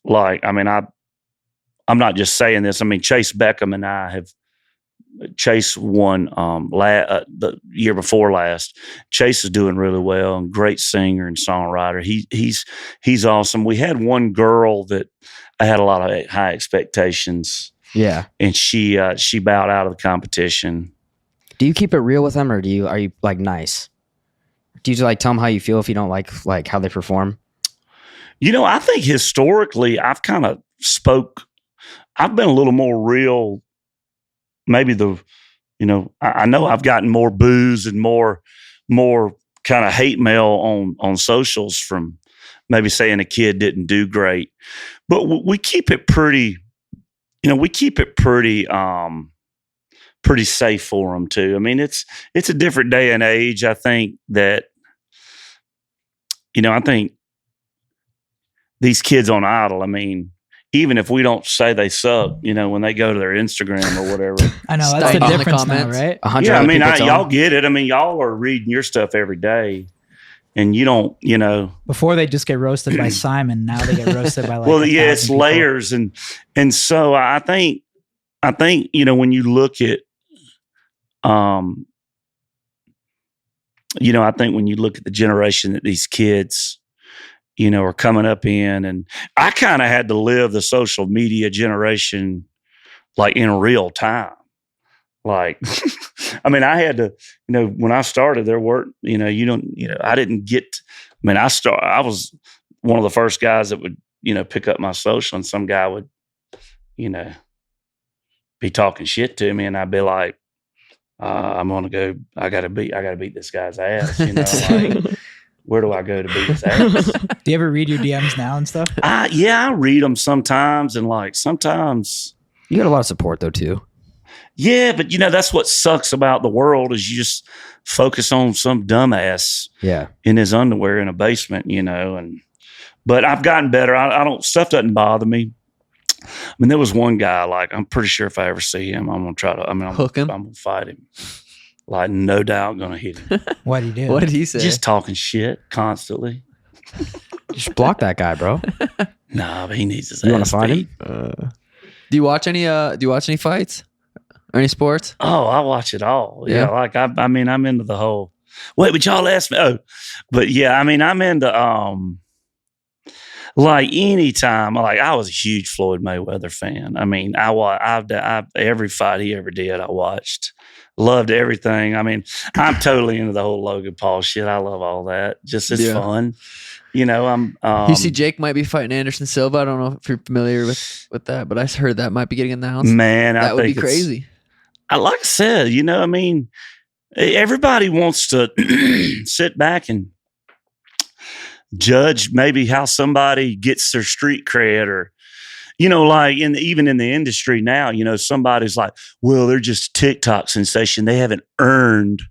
I'm not just saying this. I mean, Chase Beckham and Chase won the year before last. Chase is doing really well and great singer and songwriter. He's awesome. We had one girl that I had a lot of high expectations. Yeah, and she bowed out of the competition. Do you keep it real with them, or are you like nice? Do you tell them how you feel if you don't like how they perform? I think historically I've kind of I've been a little more real. Maybe I know I've gotten more boos and more kind of hate mail on socials from maybe saying a kid didn't do great, but we keep it pretty. Pretty safe for them too. I mean, it's a different day and age. I think that I think these kids on Idol. I mean, even if we don't say they suck, when they go to their Instagram or whatever. I know that's the difference now, right? Yeah, I mean, y'all get it. I mean, y'all are reading your stuff every day, and you don't, Before they just get roasted by Simon, now they get roasted by it's layers, and so I think when you look at, I think when you look at the generation that these kids, are coming up in, and I kind of had to live the social media generation like in real time. Like, I mean, I had to, when I started, there weren't, I didn't get, I was one of the first guys that would, pick up my social, and some guy would, be talking shit to me, and I'd be like, I'm gonna go. I gotta beat this guy's ass. Like, where do I go to beat his ass? Do you ever read your DMs now and stuff? Yeah, I read them sometimes, and sometimes you got a lot of support though too. Yeah, but that's what sucks about the world is you just focus on some dumbass in his underwear in a basement, but I've gotten better. I don't, stuff doesn't bother me. I mean, there was one guy, I'm pretty sure if I ever see him, I'm going to try to, hook him. I'm going to fight him. No doubt going to hit him. What did he do? What did he say? Just talking shit constantly. Just block that guy, bro. Nah, but he needs his ass. You want to fight him? Do you watch any fights? Or any sports? Oh, I watch it all. Yeah. I'm into the whole. Wait, but y'all asked me. Oh, but yeah, I'm into anytime. I was a huge Floyd Mayweather fan. I mean, I've every fight he ever did, I watched. Loved everything. I mean, I'm totally into the whole Logan Paul shit. I love all that. Just it's fun. I'm. You see, Jake might be fighting Anderson Silva. I don't know if you're familiar with that, but I heard that might be getting announced. Man, that would be crazy. Like I said, I mean, everybody wants to sit back and judge maybe how somebody gets their street cred, or even in the industry now, somebody's like, well, they're just a TikTok sensation. They haven't earned,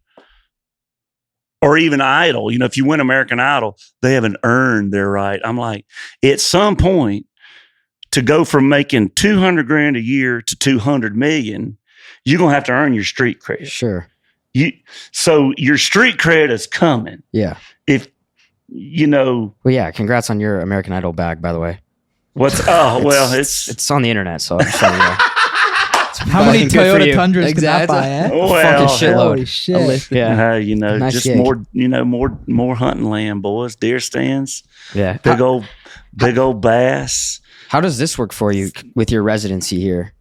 or even Idol. If you win American Idol, they haven't earned their right. I'm like, at some point, to go from making $200,000 a year to $200 million, you're gonna have to earn your street cred. Sure. So your street cred is coming. Yeah. If Well, yeah. Congrats on your American Idol bag, by the way. It's on the internet, so I'm just letting you know. How many Toyota Tundras Exactly. can that buy? Fucking shitload. Holy shit! Yeah. Nice Nice just gig. more hunting land, boys. Deer stands. Yeah. Big old bass. How does this work for you with your residency here?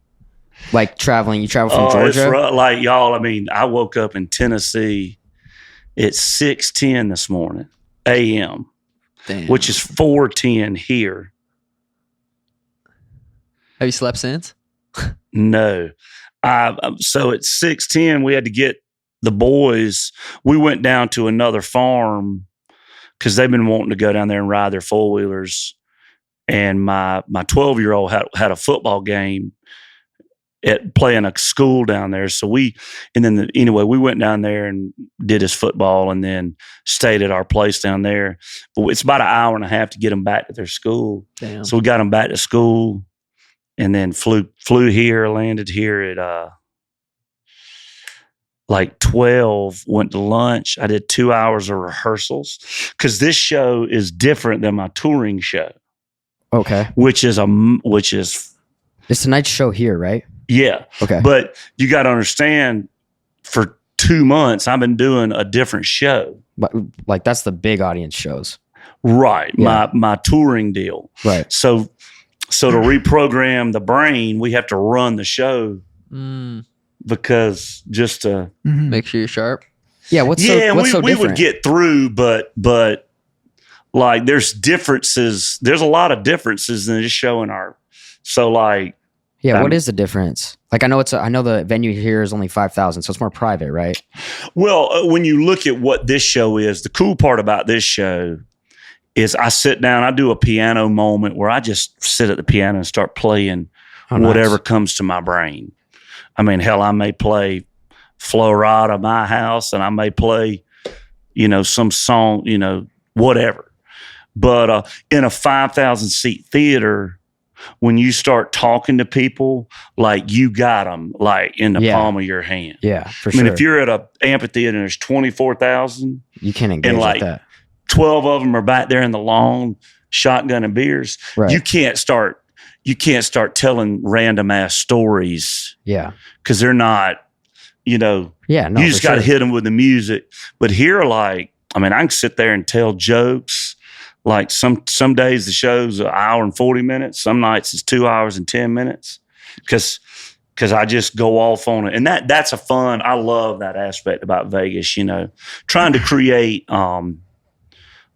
Like traveling, you travel from Oh, it's Georgia? rough. Like y'all. I mean, I woke up in Tennessee at 6:10 this morning a.m., Damn. which is 4:10 here. Have you slept since? No. So at 6:10, we had to get the boys. We went down to another farm because they've been wanting to go down there and ride their four-wheelers. And my 12-year-old had a football game at playing a school down there. So we went down there and did his football and then stayed at our place down there. But it's about an hour and a half to get them back to their school. Damn. So we got them back to school and then flew here, landed here at like 12, went to lunch. I did 2 hours of rehearsals because this show is different than my touring show. Okay. Which is It's tonight's show here, right? yeah. Okay. But you got to understand, for 2 months I've been doing a different show. But like that's the big audience shows. Right. Yeah. My touring deal. Right. So to reprogram the brain, we have to run the show because just to Make sure you're sharp. Yeah, what's we so would different? get through, but like there's differences. There's a lot of differences in this show and our. So like. Yeah, what is the difference? Like I know the venue here is only 5,000, so it's more private, right? Well, when you look at what this show is, the cool part about this show is I sit down, I do a piano moment where I just sit at the piano and start playing whatever comes to my brain. I mean, hell, I may play Florida, My House, and I may play, some song, whatever. But in a 5,000 seat theater, when you start talking to people, like you got them like in the palm of your hand. Yeah, for I sure. mean, if you're at an amphitheater and there's 24,000, you can't engage and like that. 12 of them are back there in the lawn, shotgun and beers. Right. You can't start telling random ass stories. Yeah. Because they're not, Yeah, no. you just got to hit them with the music. But here, I can sit there and tell jokes. Like some days the show's an hour and 40 minutes. Some nights it's 2 hours and 10 minutes. Because I just go off on it. And that's I love that aspect about Vegas, trying to create a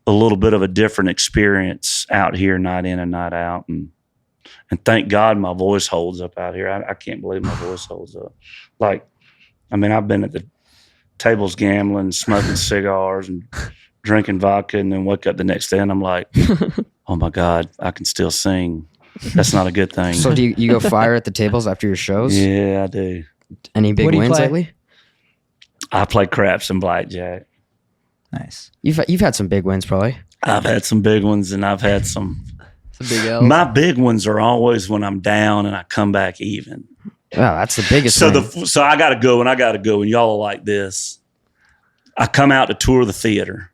little bit of a different experience out here, night in and night out. And thank God my voice holds up out here. I can't believe my voice holds up. I've been at the tables gambling, smoking cigars and drinking vodka, and then wake up the next day and I'm like, oh my God, I can still sing. That's not a good thing. So do you go fire at the tables after your shows? Yeah, I do. Any big What do you wins play? lately? I play craps and blackjack. Nice. You've had some big wins probably. I've had some big ones and I've had some. Some big L's. My big ones are always when I'm down and I come back even. Wow, that's the biggest So win. so I got to go and y'all are like this. I come out to tour the theater.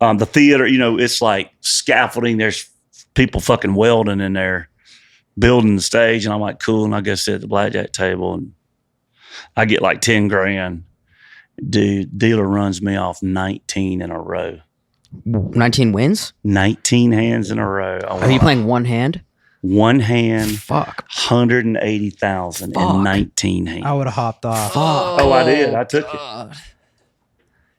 The theater, it's like scaffolding. There's people fucking welding in there, building the stage. And I'm like, cool. And I go sit at the blackjack table and I get like 10 grand. Dude, dealer runs me off 19 in a row. 19 wins? 19 hands in a row. Are you playing one hand? One hand, Fuck. 180,000 and 19 hands. I would have hopped off. Oh, I did. I took it.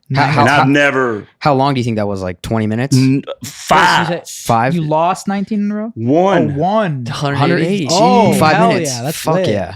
And I've never How long do you think that was? Like 20 minutes? five. 5? You lost 19 in a row? One. Oh, one. 180. Oh, 5 hell minutes. yeah, that's Fuck lit. yeah.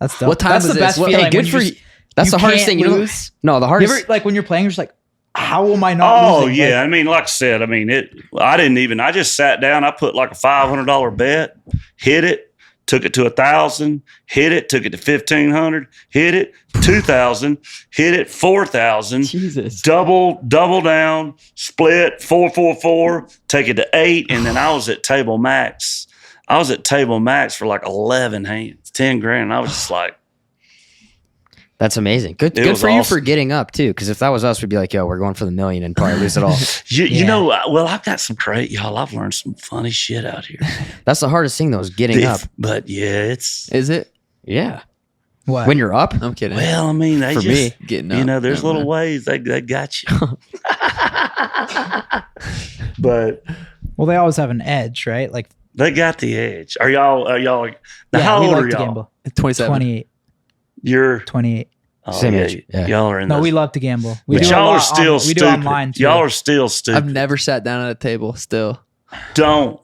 That's dope. What time That's is the this? best What- feeling. Hey, good when for you you. That's the hardest can't thing. lose. No, the You hardest. ever, like when you're playing, you're just like, how am I not Oh losing? yeah, Like, like I said, I just sat down. I put like a $500 bet, hit it, took it to 1,000, hit it, took it to 1,500, hit it, 2,000, hit it, 4,000, Jesus. double down, split, 4, take it to 8, and then I was at table max. I was at table max for like 11 hands, 10 grand. And I was just like, That's amazing. Good was for you awesome. for getting up too. Because if that was us, we'd be like, "Yo, we're going for the million and probably lose it all." you know, well, I've got some y'all. I've learned some funny shit out here. That's the hardest thing, though, is getting up. But yeah, it's Is it? Yeah, what? when you're up. I'm kidding. well. I mean, they For just me, getting up. there's Never little mind. ways they got you. But Well, they always have an edge, right? Like They got the edge. Are y'all? Now, yeah, how we old like are to y'all? gamble. 27. 28. You're 28. Same age, yeah. Y'all are in. No, those- we love to gamble. We But do a y'all lot are still we stupid. do online too. Y'all are still stupid. I've never sat down at a table still. Don't.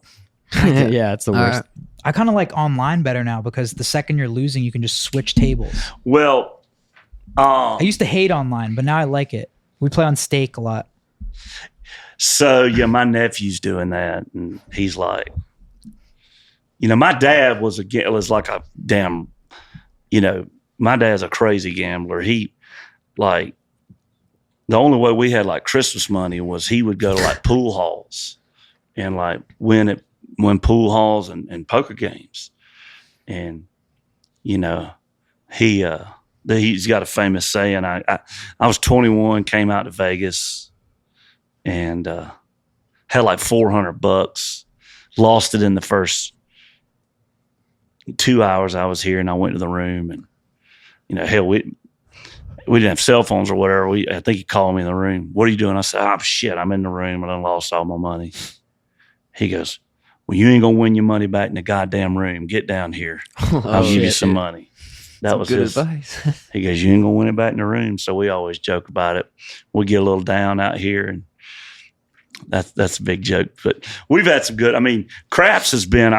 Yeah, it's the All worst. right. I kind of like online better now because the second you're losing, you can just switch tables. Well, I used to hate online, but now I like it. We play on stake a lot. so yeah, my nephew's doing that, and he's like, my dad was like a damn, my dad's a crazy gambler. He like the only way we had like Christmas money was he would go to like pool halls and like win pool halls and poker games, and he's got a famous saying. I was 21, came out to Vegas, and had like $400, lost it in the first 2 hours I was here, and I went to the room, and hell, we didn't have cell phones or whatever. I think he called me in the room. What are you doing? I said, oh shit, I'm in the room and I lost all my money. He goes, well, you ain't gonna win your money back in the goddamn room. Get down here. I'll give you some money. That was good his advice. He goes, you ain't gonna win it back in the room. So we always joke about it. We get a little down out here, and that's a big joke. But we've had some good. I mean, craps has been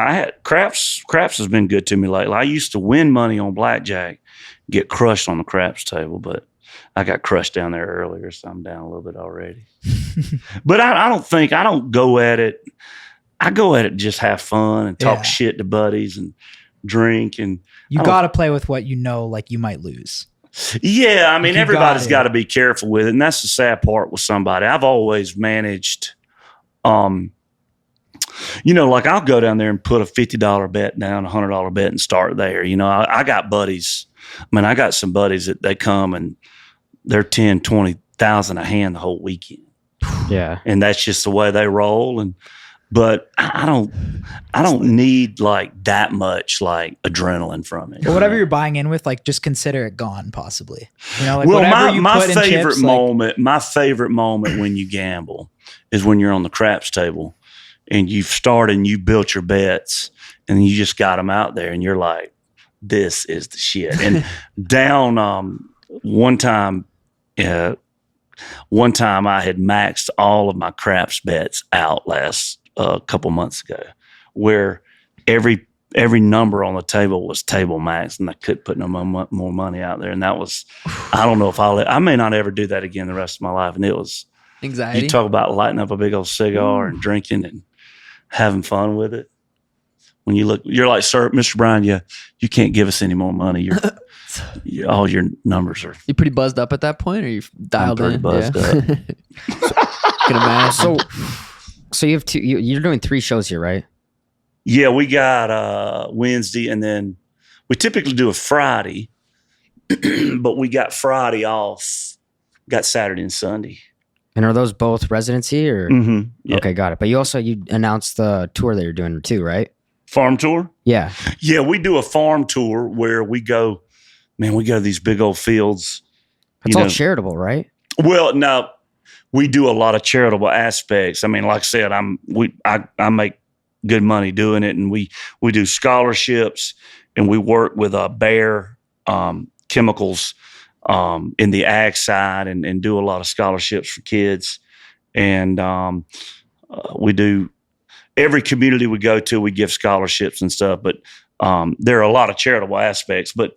good to me lately. I used to win money on blackjack, get crushed on the craps table, but I got crushed down there earlier, so I'm down a little bit already. But I don't go at it. I go at it to just have fun and talk shit to buddies and drink, and You got to play with what you know, like you might lose. yeah, I mean, You everybody's got got to be careful with it, and that's the sad part with somebody. I've always managed, like I'll go down there and put a $50 bet down, a $100 bet, and start there. I got buddies. I mean, I got some buddies that they come and they're 10, 20,000 a hand the whole weekend. Yeah. And that's just the way they roll. But I don't need like that much like adrenaline from it. But whatever you're buying in with, like just consider it gone, possibly. Like well, whatever you my put in favorite chips, moment when you gamble is when you're on the craps table and you've started and you've built your bets and you just got them out there and you're like, this is the shit. And down one time I had maxed all of my craps bets out last couple months ago, where every number on the table was table max, and I couldn't put no more money out there. And that was, I don't know if I may not ever do that again the rest of my life. And it was Anxiety. You talk about lighting up a big old cigar and drinking and having fun with it. When you look, you're like, sir, Mr. Bryan, you can't give us any more money. All your numbers are. You pretty buzzed up at that point, or you dialed pretty in? buzzed up. Can imagine. So you have you're doing 3 shows here, right? Yeah, we got Wednesday, and then we typically do a Friday, but we got Friday off. Got Saturday and Sunday. And are those both residency or? Mm-hmm. Yeah. Okay, got it. But you announced the tour that you're doing too, right? Farm tour? Yeah. Yeah, we do a farm tour where we go to these big old fields. It's all charitable, right? Well, no, we do a lot of charitable aspects. I mean, like I said, I make good money doing it, and we do scholarships, and we work with Bayer Chemicals in the ag side, and do a lot of scholarships for kids. And we do every community we go to, we give scholarships and stuff. But there are a lot of charitable aspects. But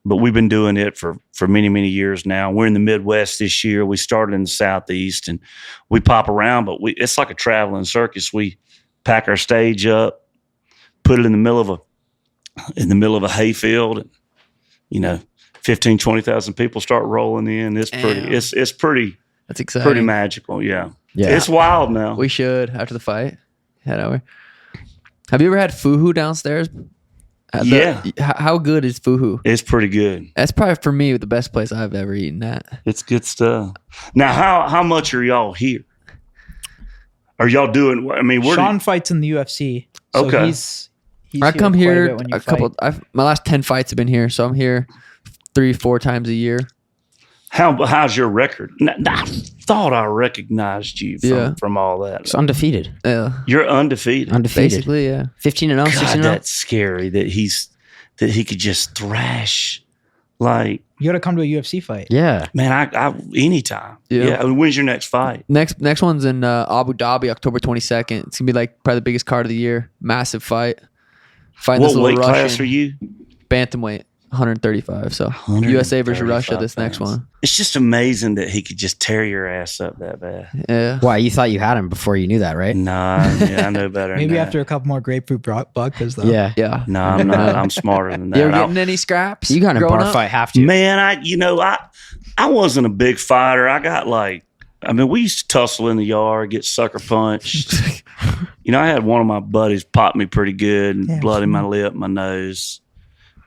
but we've been doing it for many, many years now. We're in the Midwest this year. We started in the Southeast, and we pop around. But it's like a traveling circus. We pack our stage up, put it in the middle of a hayfield, and 15, 20,000 people start rolling in. It's pretty. Damn. It's pretty. That's exciting. Pretty magical. Yeah. Yeah. It's wild now. We should after the fight head over. Have you ever had fuhu downstairs? Yeah. How good is fuhu? It's pretty good. That's probably for me the best place I've ever eaten at. It's good stuff. Now, how much are y'all here? Are y'all doing? I mean, Sean fights in the UFC. So Okay. He's I come quite a here bit when you a couple. fight. My last 10 fights have been here, so I'm here 3-4 times a year. How's your record? I thought I recognized you from all that. It's undefeated. Yeah. You're undefeated. Basically, yeah. 15-0, God, 16-0. that's scary that he could just thrash. Like, You got to come to a UFC fight. Yeah. man, I anytime. Yeah. Yeah. I mean, when's your next fight? Next one's in Abu Dhabi, October 22nd. It's gonna be like probably the biggest card of the year. Massive fight. Fighting What this little weight Russian, class are you? bantamweight, 135. So USA versus Russia. This next one. It's just amazing that he could just tear your ass up that bad. Yeah. Why? You thought you had him before you knew that, right? Nah, yeah, I know better. Maybe than that. after a couple more grapefruit vodkas, though. Yeah. Yeah. No, I'm not. I'm smarter than that. You ever I'll- getting any scraps? You got in a growing bar up? fight, have to. Man, I wasn't a big fighter. I got we used to tussle in the yard, get sucker punched. I had one of my buddies pop me pretty good and blood in my lip, my nose.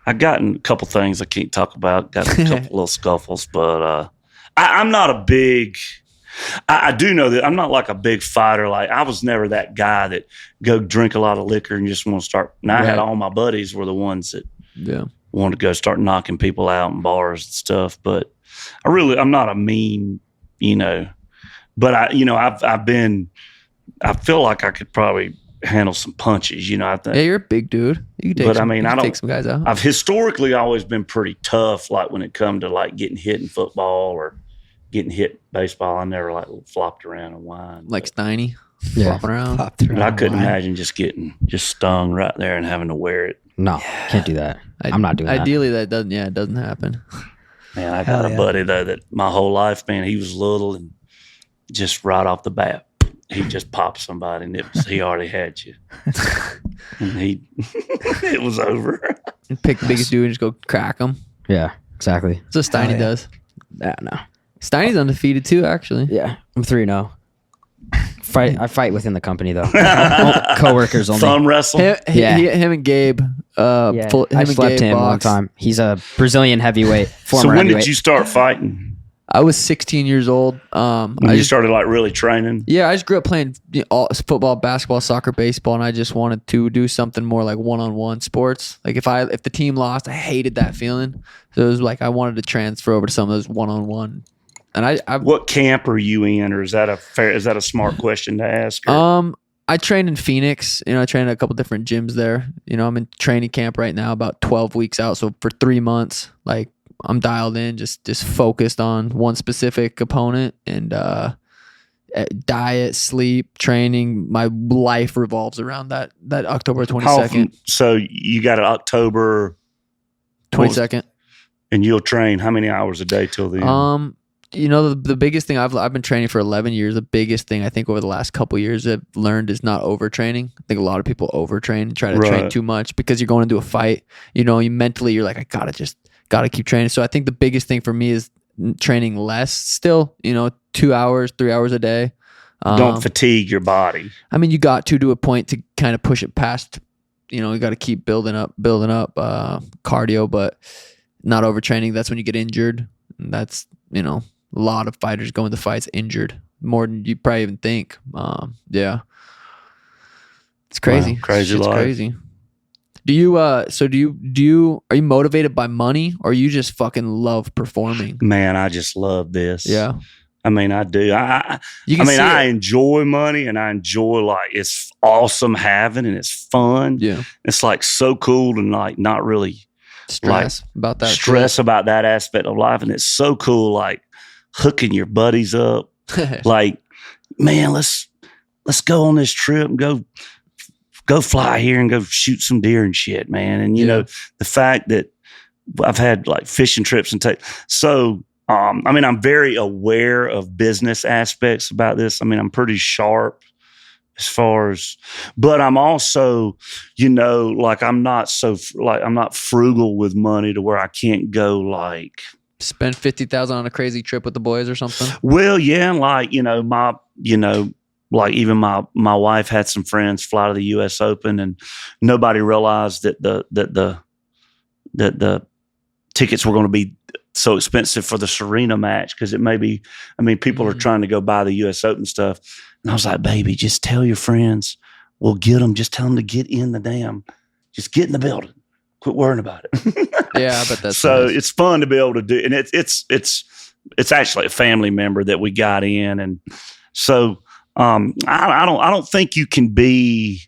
I gotten a couple things I can't talk about. Got a couple little scuffles, but I'm not a big. I do know that I'm not like a big fighter. Like, I was never that guy that go drink a lot of liquor and just want to start. And I had all my buddies were the ones that wanted to go start knocking people out in bars and stuff. But I'm not a mean, But I feel like I could probably handle some punches. I think. Yeah, you're a big dude. You can take. But take some guys out. I've historically always been pretty tough. Like, when it come to like getting hit in football or getting hit in baseball, I never like flopped around and whined. Like Steiny, Yeah. flopping around. But I couldn't imagine just getting stung right there and having to wear it. No, can't do that. I'm not doing that. Ideally, that doesn't. Yeah, it doesn't happen. Man, I got a buddy though that my whole life, man, he was little and just right off the bat, he just popped somebody and he already had you. And it was over. Pick the biggest dude and just go crack him. Yeah, exactly. That's what Steiny does. Yeah, no. Steiny's undefeated too, actually. Yeah, I'm 3-0. I fight within the company though. Coworkers only. Thumb wrestle. Him and Gabe. Yeah, I slept him one time. He's a Brazilian heavyweight. So when did you start fighting? I was 16 years old. When you started like really training? Yeah, I just grew up playing football, basketball, soccer, baseball, and I just wanted to do something more like one-on-one sports. Like if the team lost, I hated that feeling. So it was like I wanted to transfer over to some of those one-on-one. And I what camp are you in, or is that a smart question to ask? I trained in Phoenix. I trained at a couple different gyms there. I'm in training camp right now, about 12 weeks out. So for 3 months, like I'm dialed in, just focused on one specific opponent and diet, sleep, training. My life revolves around that October 22nd. So you got an October 22nd, and you'll train how many hours a day till then? The biggest thing I've been training for 11 years. The biggest thing I think over the last couple of years I've learned is not overtraining. I think a lot of people overtrain and try to train too much because you're going into a fight. You mentally you're like, I gotta keep training. So I think the biggest thing for me is training less. Still, 2 hours, 3 hours a day. Don't fatigue your body. I mean, you got to a point to kind of push it past. You got to keep building up cardio, but not overtraining. That's when you get injured. And that's a lot of fighters go into fights injured more than you probably even think. Yeah, it's crazy. Wow, crazy It's life. crazy. Do you? Are you motivated by money, or you just fucking love performing? Man, I just love this. Yeah, I mean, I do. I enjoy money, and I enjoy like it's awesome having, and it's fun. Yeah, it's like so cool and like not really stress about that. Stress about that aspect of life, and it's so cool. Like hooking your buddies up. Like, man, let's go on this trip and go fly here and go shoot some deer and shit, man. And the fact that I've had like fishing trips and so I'm very aware of business aspects about this. I mean, I'm pretty sharp as far as, but I'm also, like I'm not frugal with money to where I can't go like spend $50,000 on a crazy trip with the boys or something. Well, yeah, like like even my wife had some friends fly to the U.S. Open, and nobody realized that the tickets were going to be so expensive for the Serena match because it may be. I mean, people are trying to go buy the U.S. Open stuff, and I was like, "Baby, just tell your friends, we'll get them. Just tell them to get in just get in the building. Quit worrying about it." Yeah, but that's so nice. It's fun to be able to do, and it's it's actually a family member that we got in, and so I don't think you can be.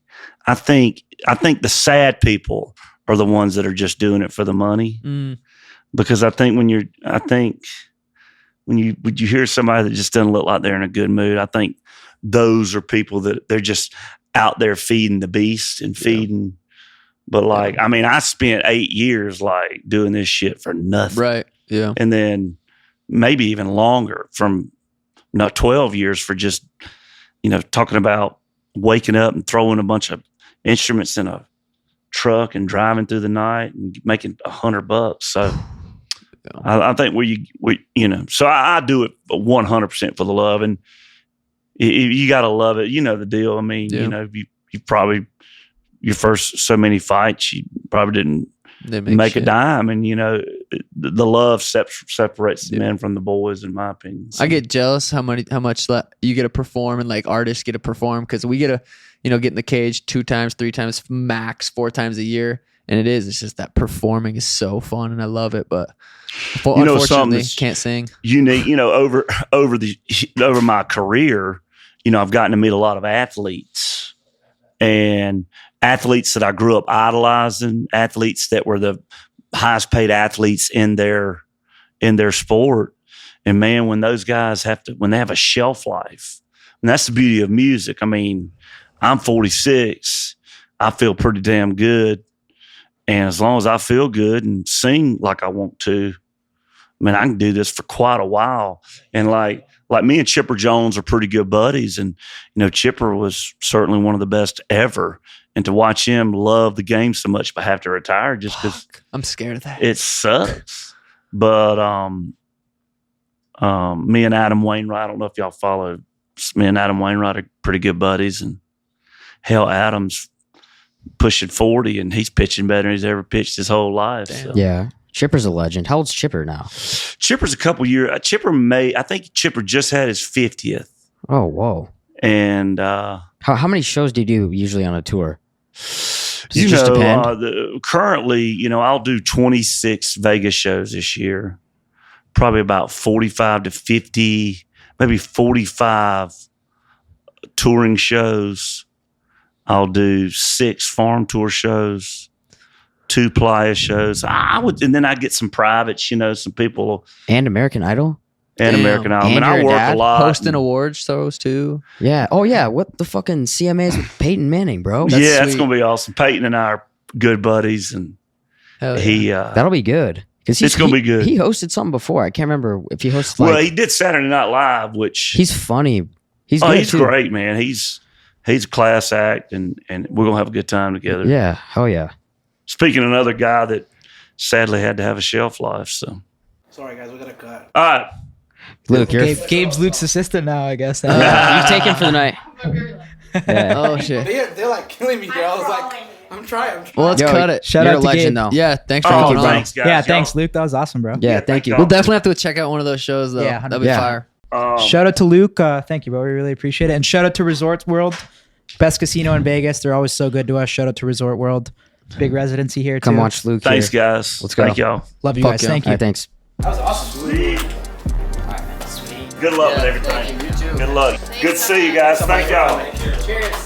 I think the sad people are the ones that are just doing it for the money, because I think when you hear somebody that just doesn't look like they're in a good mood, I think those are people that they're just out there feeding the beast and feeding. But like, I mean, I spent 8 years like doing this shit for nothing. Right. Yeah. And then maybe even longer, from 12 years for just, talking about waking up and throwing a bunch of instruments in a truck and driving through the night and making $100. So I think so I do it 100% for the love, and you got to love it. You know the deal. I mean, you probably, your first so many fights, you probably didn't make a dime, and the love separates the men from the boys, in my opinion. So. I get jealous how much you get to perform, and like artists get to perform, because we get to get in the cage 2 times, 3 times, max 4 times a year, and it's just that performing is so fun, and I love it. But unfortunately, can't sing. Unique, over my career, I've gotten to meet a lot of athletes, and athletes that I grew up idolizing, athletes that were the highest paid athletes in their sport. And man, when those guys when they have a shelf life, and that's the beauty of music. I mean, I'm 46. I feel pretty damn good. And as long as I feel good and sing like I want to, man, I can do this for quite a while. And like me and Chipper Jones are pretty good buddies. And, Chipper was certainly one of the best ever. And to watch him love the game so much but have to retire just because I'm scared of that. It sucks. But me and Adam Wainwright, I don't know if y'all follow, me and Adam Wainwright are pretty good buddies. And hell, Adam's pushing 40 and he's pitching better than he's ever pitched his whole life. So. Yeah. Chipper's a legend. How old's Chipper now? Chipper's a couple years. I think Chipper just had his 50th. Oh, whoa. And how many shows do you do usually on a tour? Does it just depend? Currently, I'll do 26 Vegas shows this year. Probably about 45 to 50, maybe 45 touring shows. I'll do 6 farm tour shows, 2 playa shows. And then I get some privates, some people. And American Idol? And American Idol. I mean, I work a lot. Hosting award shows too. Yeah. Oh, yeah. What the fucking CMAs with Peyton Manning, bro? That's going to be awesome. Peyton and I are good buddies, and that'll be good. It's going to be good. He hosted something before. I can't remember if he hosted. He did Saturday Night Live, which he's funny. He's great, man. He's a class act, and we're gonna have a good time together. Yeah, hell yeah. Speaking of another guy that sadly had to have a shelf life, so sorry guys, we gotta cut. All right, Luke, Gabe's Luke's assistant now, I guess. You've taken for the night. Yeah. Oh shit! They're like killing me here. I was like, I'm trying. Well, let's cut it. Shout You're out a to legend, Gabe. though. Yeah, thanks for oh, coming thanks, on. guys. Yeah, thanks, Luke. That was awesome, bro. Yeah, thank you. We'll definitely have to check out one of those shows though. Yeah, that'll be fire. Shout out to Luke. Thank you, bro. We really appreciate it. And shout out to Resort World, best casino in Vegas. They're always so good to us. Shout out to Resort World. Big residency here too. Come watch Luke. Thanks, here. guys. Let's go. Thank y'all. Love you Fuck guys. yeah. Thank you. All right, thanks. That was awesome. Sweet. Sweet. Good luck with everything. Thank you. You too. Good luck. Good to see you guys. Thank y'all. Cheers.